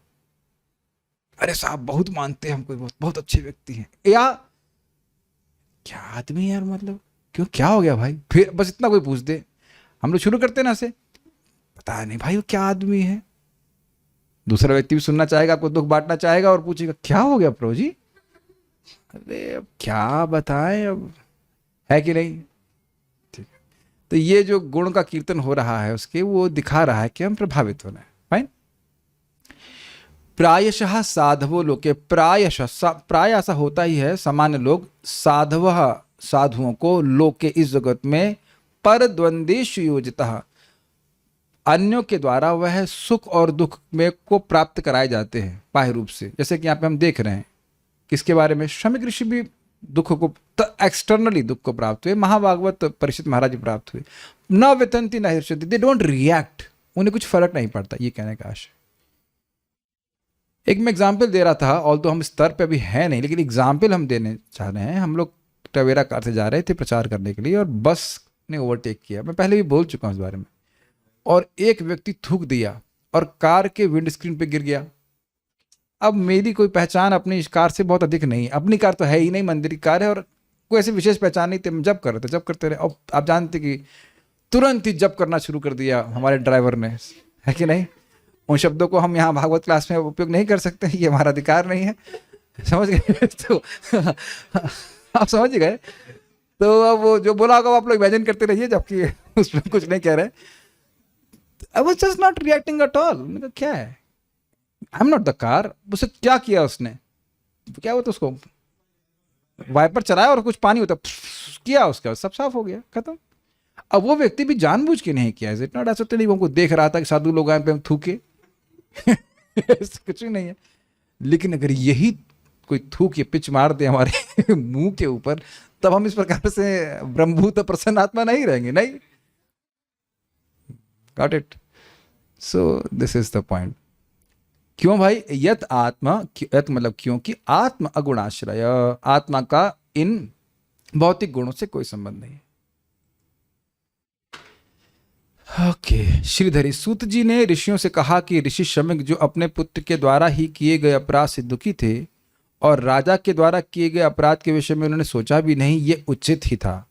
अरे साहब बहुत मानते हैं हमको, बहुत अच्छे व्यक्ति हैं, या क्या आदमी यार, मतलब क्यों, क्या हो गया भाई? फिर बस इतना कोई पूछ दे, हम लोग शुरू करते हैं ना से, पता नहीं भाई वो क्या आदमी है। दूसरा व्यक्ति भी सुनना चाहेगा, आपको दुख बांटना चाहेगा और पूछेगा क्या हो गया प्रभु जी? अरे अब क्या बताएं, अब है कि नहीं? ठीक है। तो ये जो गुण का कीर्तन हो रहा है उसके, वो दिखा रहा है कि हम प्रभावित होना है। फाइन। प्रायशः साधवो लोके, प्राय ऐसा होता ही है, सामान्य लोग साधुओं को लोके इस जगत में पर द्वंद्वेषु योजितः, अन्यों के द्वारा वह सुख और दुख में को प्राप्त कराए जाते हैं बाह्य रूप से। जैसे कि यहाँ पे हम देख रहे हैं किसके बारे में, शमीक ऋषि भी दुख को एक्सटर्नली दुख को प्राप्त हुए, महाभागवत परीक्षित महाराज जी प्राप्त हुए। न वितंती न हर्षति, दे डोंट रिएक्ट, उन्हें कुछ फर्क नहीं पड़ता, ये कहने का आशय। एक मैं एग्जाम्पल दे रहा था, ऑल तो हम स्तर पे अभी है नहीं, लेकिन एग्जाम्पल हम देने चाह रहे हैं। हम लोग टवेरा कार से जा रहे थे प्रचार करने के लिए और बस ने ओवरटेक किया, मैं पहले भी बोल चुका हूँ इस बारे में, और एक व्यक्ति थूक दिया और कार के विंड स्क्रीन पे गिर गया। अब मेरी कोई पहचान अपनी इस कार से बहुत अधिक नहीं, अपनी कार तो है ही नहीं, मंदिर की कार है, और कोई ऐसी विशेष पहचान नहीं थी। हम जब करते रहे, और आप जानते कि तुरंत ही जब करना शुरू कर दिया हमारे ड्राइवर ने, है कि नहीं। उन शब्दों को हम यहाँ भागवत क्लास में उपयोग नहीं कर सकते, ये हमारा अधिकार नहीं है, समझ गए। तो आप समझ गए। तो अब वो जो बोला होगा आप लोग इमेजिन करते रहिए, जबकि उसमें कुछ नहीं कह रहे। I was just not reacting at all. मैंने कहा क्या है, I am not the car. उसे क्या किया उसने, क्या होता उसको वाइपर चलाया और कुछ पानी होता किया, उसका सब साफ हो गया, खत्म। अब वो व्यक्ति भी जानबूझ के नहीं किया, इज इट नॉट ऐसा, नहीं वो देख रहा था कि साधु लोग आए पे हम थूके कुछ भी नहीं है। लेकिन अगर यही कोई थूक या पिच मार दे हमारे मुंह के ऊपर, तब हम इस प्रकार से ब्रह्मभूत प्रसन्न आत्मा नहीं रहेंगे, नहीं। Got it. So this is the point. क्यों भाई, यत आत्मा, यत मतलब क्योंकि आत्मा अगुणाश्रय, आत्मा का इन भौतिक गुणों से कोई संबंध नहीं। ओके। श्रीधरी सूत जी ने ऋषियों से कहा कि ऋषि शमीक जो अपने पुत्र के द्वारा ही किए गए अपराध से दुखी थे और राजा के द्वारा किए गए अपराध के विषय में उन्होंने सोचा भी नहीं, ये उचित ही था।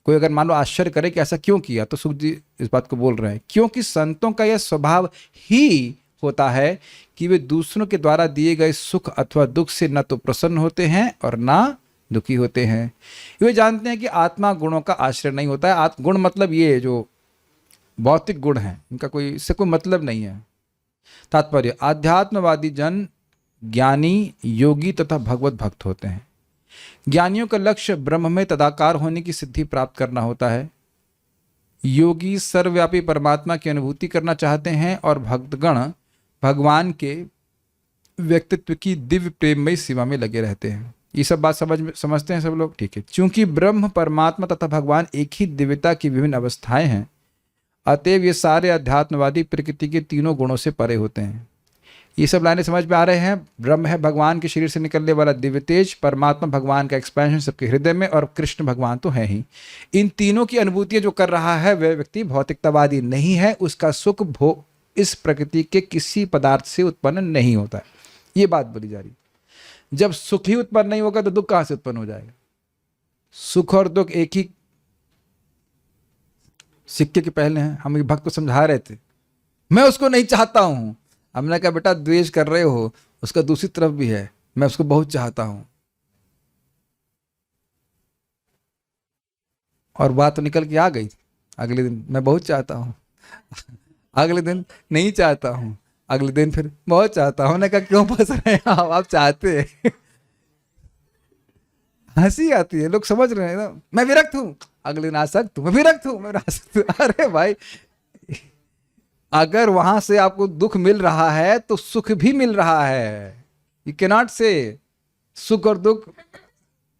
कोई अगर मान लो आश्चर्य करे कि ऐसा क्यों किया, तो सूत जी इस बात को बोल रहे हैं क्योंकि संतों का यह स्वभाव ही होता है कि वे दूसरों के द्वारा दिए गए सुख अथवा दुख से न तो प्रसन्न होते हैं और ना दुखी होते हैं। वे जानते हैं कि आत्मा गुणों का आश्रय नहीं होता है। गुण मतलब ये जो भौतिक गुण हैं, इनका कोई, इससे कोई मतलब नहीं है। तात्पर्य, आध्यात्मवादी जन ज्ञानी, योगी तथा भगवत भक्त होते हैं। ज्ञानियों का लक्ष्य ब्रह्म में तदाकार होने की सिद्धि प्राप्त करना होता है। योगी सर्वव्यापी परमात्मा की अनुभूति करना चाहते हैं और भक्तगण भगवान के व्यक्तित्व की दिव्य प्रेममयी सेवा में लगे रहते हैं। ये सब बात समझते हैं सब लोग, ठीक है। चूंकि ब्रह्म, परमात्मा तथा भगवान एक ही दिव्यता की विभिन्न अवस्थाएं हैं, अतएव ये सारे अध्यात्मवादी प्रकृति के तीनों गुणों से परे होते हैं। ये सब लाइनें समझ में आ रहे हैं। ब्रह्म है भगवान के शरीर से निकलने वाला दिव्य तेज, परमात्मा भगवान का एक्सपेंशन सबके हृदय में, और कृष्ण भगवान तो है ही। इन तीनों की अनुभूतियां जो कर रहा है वह व्यक्ति भौतिकतावादी नहीं है। उसका सुख भोग इस प्रकृति के किसी पदार्थ से उत्पन्न नहीं होता है। ये बात बोली जा रही। जब सुख ही उत्पन्न नहीं होगा तो दुख कहां से उत्पन्न हो जाएगा। सुख और दुख एक ही सिक्के के पहले हैं। हम एक भक्त को समझा रहे थे, मैं उसको नहीं चाहता हूं। हमने कहा बेटा द्वेष कर रहे हो, उसका दूसरी तरफ भी है, मैं उसको बहुत चाहता हूं। और बात तो निकल के आ गई। अगले दिन मैं बहुत चाहता हूं, अगले दिन नहीं चाहता हूं, अगले दिन फिर बहुत चाहता हूं। मैंने कहा क्यों फंस रहे हैं आप चाहते हैं। हंसी आती है, लोग समझ रहे हैं ना, मैं विरक्त हूं, अगले दिन आसक्त हूं, मैं विरक्त हूं, मैं आसक्त हूं। अरे भाई, अगर वहां से आपको दुख मिल रहा है तो सुख भी मिल रहा है। यू कैन नॉट से सुख और दुख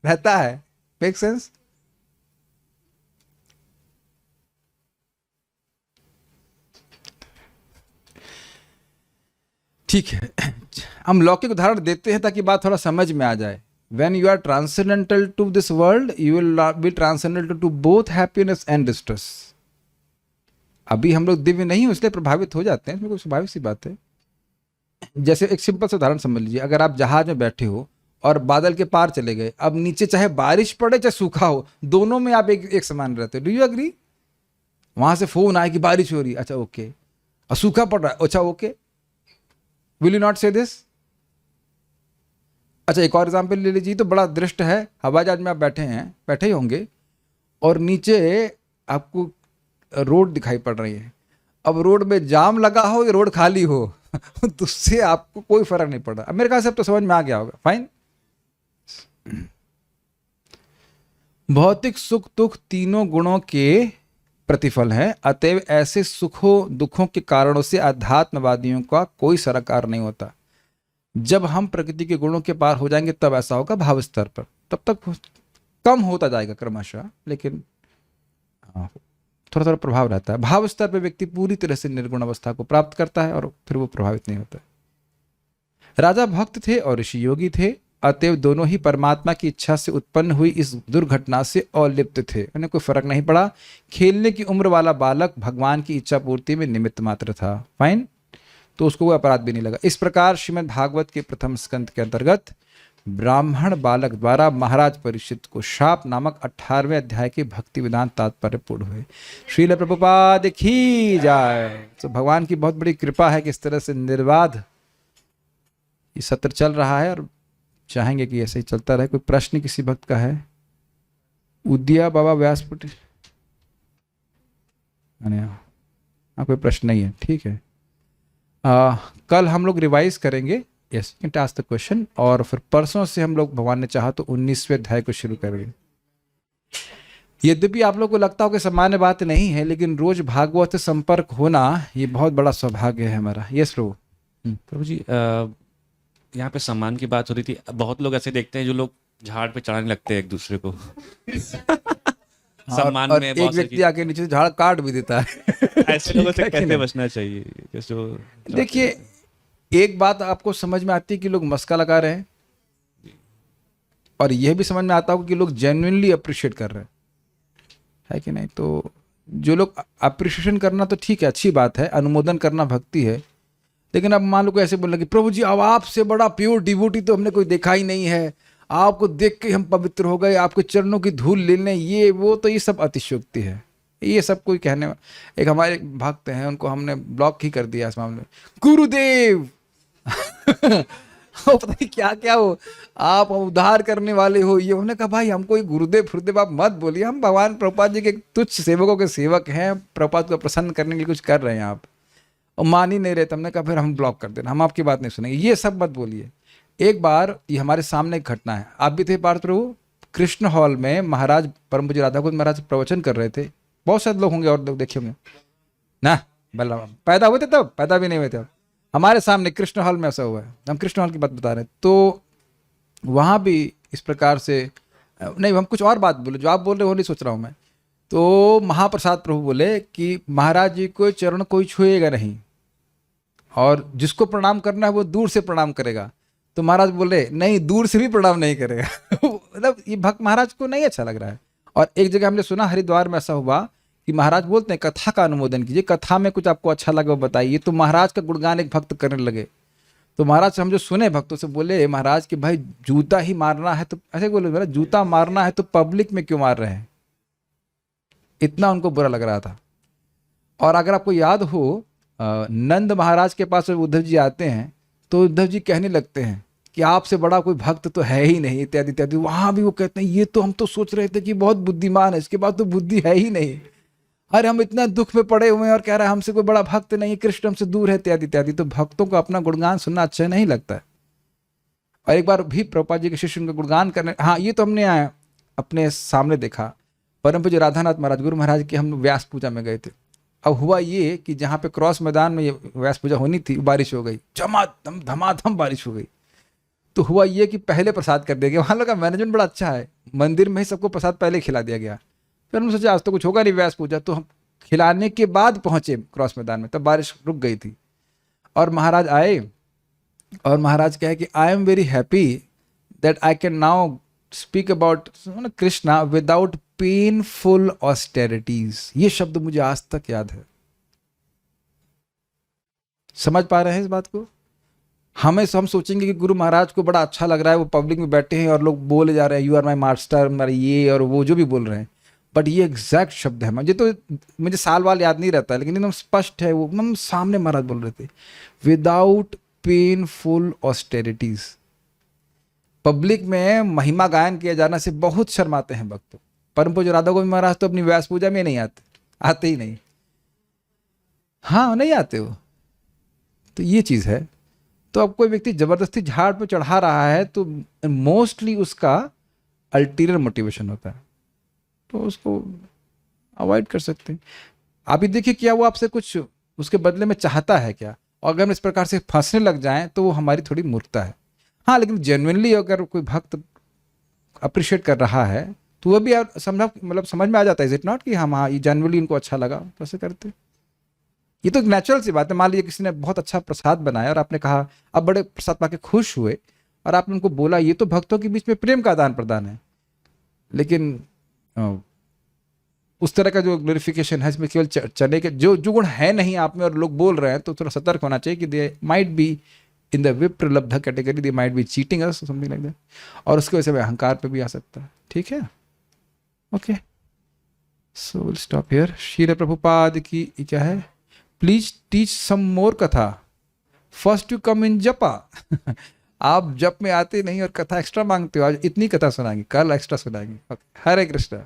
रहता है। Make sense? ठीक है, हम लौकिक उदाहरण देते हैं ताकि बात थोड़ा समझ में आ जाए। When you are transcendental to this world, you will be transcendental to both happiness and distress. अभी हम लोग दिव्य नहीं हो इसलिए प्रभावित हो जाते हैं, इसमें कोई स्वाभाविक सी बात है। जैसे एक सिंपल सा उदाहरण समझ लीजिए, अगर आप जहाज में बैठे हो और बादल के पार चले गए, अब नीचे चाहे बारिश पड़े चाहे सूखा हो, दोनों में आप एक समान रहते हो। Do you agree? वहां से फोन आए कि बारिश हो रही है, अच्छा ओके, और सूखा पड़ रहा है, अच्छा ओके। विल यू नॉट से दिस? अच्छा एक और एग्जाम्पल ले लीजिए, तो बड़ा दृष्ट है। हवाई जहाज में आप बैठे ही होंगे और नीचे आपको रोड दिखाई पड़ रही है। अब रोड में जाम लगा हो या रोड खाली हो, तो उससे आपको कोई फर्क नहीं पड़ा। अब मेरे ख्याल से अब तो समझ में आ गया होगा। फाइन। भौतिक सुख दुख तीनों गुणों के प्रतिफल है, अतएव ऐसे सुखों दुखों के कारणों से अध्यात्मवादियों का कोई सरोकार नहीं होता। जब हम प्रकृति के गुणों के पार हो जाएंगे तब ऐसा होगा भाव स्तर पर, तब तक कम होता जाएगा क्रमशः, लेकिन थोड़ा थोड़ा प्रभाव रहता है। भाव स्तर पर व्यक्ति पूरी तरह से निर्गुण अवस्था को प्राप्त करता है और फिर वो प्रभावित नहीं होता। राजा भक्त थे और ऋषि योगी थे, अतएव दोनों ही परमात्मा की इच्छा से उत्पन्न हुई इस दुर्घटना से अलिप्त थे, उन्हें कोई फर्क नहीं पड़ा। खेलने की उम्र वाला बालक भगवान की इच्छा पूर्ति में निमित्त मात्र था। फाइन। तो उसको कोई अपराध भी नहीं लगा। इस प्रकार श्रीमद् भागवत के प्रथम स्कंद के अंतर्गत ब्राह्मण बालक द्वारा महाराज परीक्षित को शाप नामक 18वें अध्याय के भक्ति वेदांत तात्पर्य पूर्ण हुए। श्रील प्रभुपाद की जाए। तो भगवान की बहुत बड़ी कृपा है कि इस तरह से निर्बाध ये सत्र चल रहा है और चाहेंगे कि ऐसे ही चलता रहे। कोई प्रश्न किसी भक्त का है? उद्या बाबा व्यासपुट, हाँ कोई प्रश्न नहीं है, ठीक है। कल हम लोग रिवाइज करेंगे, yes can task the question, और फिर परसों से हम लोग भगवान ने चाहा तो 19वें अध्याय को शुरू करेंगे। यद्यपि आप लोग को लगता हो कि सामान्य बात नहीं है, लेकिन रोज भागवत से संपर्क होना ये बहुत बड़ा सौभाग्य है हमारा। यस प्रभु। प्रभु जी, यहाँ पे सम्मान की बात हो रही थी। बहुत लोग ऐसे देखते हैं जो लोग झाड़ पे चढ़ाने लगते हैं एक दूसरे को सम्मान और में एक बहुत सारी व्यक्ति आके नीचे से झाड़ काट भी देता है। चीज़- ऐसे लोगों से ठीक है कि कैसे नहीं? बचना चाहिए? जो देखिए, एक बात आपको समझ में आती है कि लोग मस्का लगा रहे हैं, और यह भी समझ में आता होगा कि लोग जेन्युइनली अप्रिशिएट कर रहे हैं, है कि नहीं? तो जो लोग अप्रिशिएशन करना तो ठीक है, अच्छी बात है, अनुमोदन करना भक्ति है। लेकिन अब मान लो कोई ऐसे बोलना कि प्रभु जी अब आपसे बड़ा प्योर डिवोटी तो हमने कोई देखा ही नहीं है, आपको देख के हम पवित्र हो गए, आपके चरणों की धूल ले लें, ये वो, तो ये सब अतिशयोक्ति है। ये सब कोई कहने, एक हमारे भक्त हैं उनको हमने ब्लॉक ही कर दिया इस मामले में। गुरुदेव वो पता नहीं क्या क्या हो, आप उद्धार करने वाले हो, ये उन्होंने कहा भाई हमको ये गुरुदेव फुरुदेव आप मत बोलिए, हम भगवान प्रभुपाद जी के तुच्छ सेवकों के सेवक हैं, प्रभुपाद को प्रसन्न करने के लिए कुछ कर रहे हैं आप, और मान ही नहीं रहे। हमने कहा फिर हम ब्लॉक कर देना, हम आपकी बात नहीं सुनेंगे, ये सब मत बोलिए। एक बार ये हमारे सामने एक घटना है, आप भी थे पार्थ प्रभु, कृष्ण हॉल में महाराज परम पूज्य राधा कुंज महाराज प्रवचन कर रहे थे। बहुत सारे लोग होंगे और लोग देखे होंगे ना, बलराम पैदा हुए थे तब, पैदा भी नहीं हुए थे, हमारे सामने कृष्ण हॉल में ऐसा हुआ है। हम कृष्ण हॉल की बात बता रहे हैं, तो वहाँ भी इस प्रकार से नहीं, हम कुछ और बात बोले, जो आप बोल रहे हो नहीं सोच रहा हूँ मैं। तो महाप्रसाद प्रभु बोले कि महाराज जी को चरण कोई छुएगा नहीं, और जिसको प्रणाम करना है वो दूर से प्रणाम करेगा। तो महाराज बोले नहीं, दूर से भी प्रणाम नहीं करेगा। मतलब ये भक्त महाराज को नहीं अच्छा लग रहा है। और एक जगह हमने सुना हरिद्वार में ऐसा हुआ कि महाराज बोलते हैं कथा का अनुमोदन कीजिए, कथा में कुछ आपको अच्छा लगे वो बताइए। तो महाराज का गुणगान एक भक्त करने लगे, तो महाराज से हम जो सुने भक्तों से बोले महाराज कि भाई जूता ही मारना है तो ऐसे बोले, मेरा जूता मारना है तो पब्लिक में क्यों मार रहे हैं, इतना उनको बुरा लग रहा था। और अगर आपको याद हो, नंद महाराज के पास जब उद्धव जी आते हैं तो उद्धव जी कहने लगते हैं कि आपसे बड़ा कोई भक्त तो है ही नहीं, इत्यादि इत्यादि। वहां भी वो कहते हैं ये तो हम तो सोच रहे थे कि बहुत बुद्धिमान है, इसके बाद तो बुद्धि है ही नहीं, अरे हम इतना दुख में पड़े हुए हैं और कह रहा है हमसे कोई बड़ा भक्त नहीं, कृष्ण हमसे दूर है, इत्यादि इत्यादि। तो भक्तों को अपना गुणगान सुनना अच्छा नहीं लगता है। और एक बार भी प्रभुपाद जी के शिष्य उनका गुणगान करने, हाँ ये तो हमने अपने सामने देखा, परम पूज्य राधानाथ महाराज गुरु महाराज की हम व्यास पूजा में गए थे। अब हुआ ये कि जहाँ पे क्रॉस मैदान में ये व्यास पूजा होनी थी, बारिश हो गई, धमाधम बारिश हो गई। तो हुआ ये कि पहले प्रसाद कर दिया गया। वहाँ लोग का मैनेजमेंट बड़ा अच्छा है, मंदिर में ही सबको प्रसाद पहले खिला दिया गया। फिर हमने सोचा आज तो कुछ होगा नहीं व्यास पूजा, तो हम खिलाने के बाद पहुंचे क्रॉस मैदान में, तब बारिश रुक गई थी। और महाराज आए और महाराज कहे कि I am very happy that I can now speak about Krishna without painful austerities. ये शब्द मुझे आज तक याद है। समझ पा रहे हैं इस बात को? हम सोचेंगे कि गुरु महाराज को बड़ा अच्छा लग रहा है, वो पब्लिक में बैठे हैं और लोग बोले जा रहे हैं यू आर माई मास्टर, मेरा ये और वो जो भी बोल रहे हैं, बट ये एग्जैक्ट शब्द है। मुझे साल वाल याद नहीं रहता, लेकिन एकदम स्पष्ट है, वो एकदम सामने महाराज बोल रहे थे, विदाउट पेनफुल ऑस्टेरिटीज। पब्लिक में महिमा गायन किया जाना से बहुत शर्माते हैं भक्त। परम पूज्य राधा गोविंद महाराज तो अपनी व्यास पूजा में नहीं आते ही नहीं, हाँ नहीं आते वो। तो ये चीज़ है। तो अब कोई व्यक्ति ज़बरदस्ती झाड़ पे चढ़ा रहा है तो मोस्टली उसका अल्टीरियर मोटिवेशन होता है, तो उसको अवॉइड कर सकते हैं। आप ही देखिए क्या वो आपसे कुछ उसके बदले में चाहता है क्या, और अगर हम इस प्रकार से फंसने लग जाएं तो वो हमारी थोड़ी मूर्खता है। हाँ, लेकिन जेन्युइनली अगर कोई भक्त अप्रिशिएट कर रहा है तो वह भी समझ में आ जाता है। इज इट नॉट कि हम हाँ ये जेन्युइनली इनको अच्छा लगा तो ऐसे करते। ये तो एक नेचुरल सी बात है। मान लीजिए किसी ने बहुत अच्छा प्रसाद बनाया और आपने कहा, आप बड़े प्रसाद पाके खुश हुए और आपने उनको बोला, ये तो भक्तों के बीच में प्रेम का आदान प्रदान है, लेकिन उस तरह का जो ग्लोरिफिकेशन है इसमें केवल चने के जो गुण है नहीं आप में और लोग बोल रहे हैं, तो थोड़ा सतर्क होना चाहिए कि they might be in the विप्रलब्ध category, they might be cheating us something like that, और उसकी वजह से अहंकार पे भी आ सकता है। ठीक है, okay, so will stop here. Srila Prabhupada की क्या है, प्लीज टीच सम मोर कथा, फर्स्ट यू कम इन जपा। आप जप में आते नहीं और कथा एक्स्ट्रा मांगते हो, आज इतनी कथा सुनाएंगे, कल एक्स्ट्रा सुनाएंगे। हरे कृष्णा।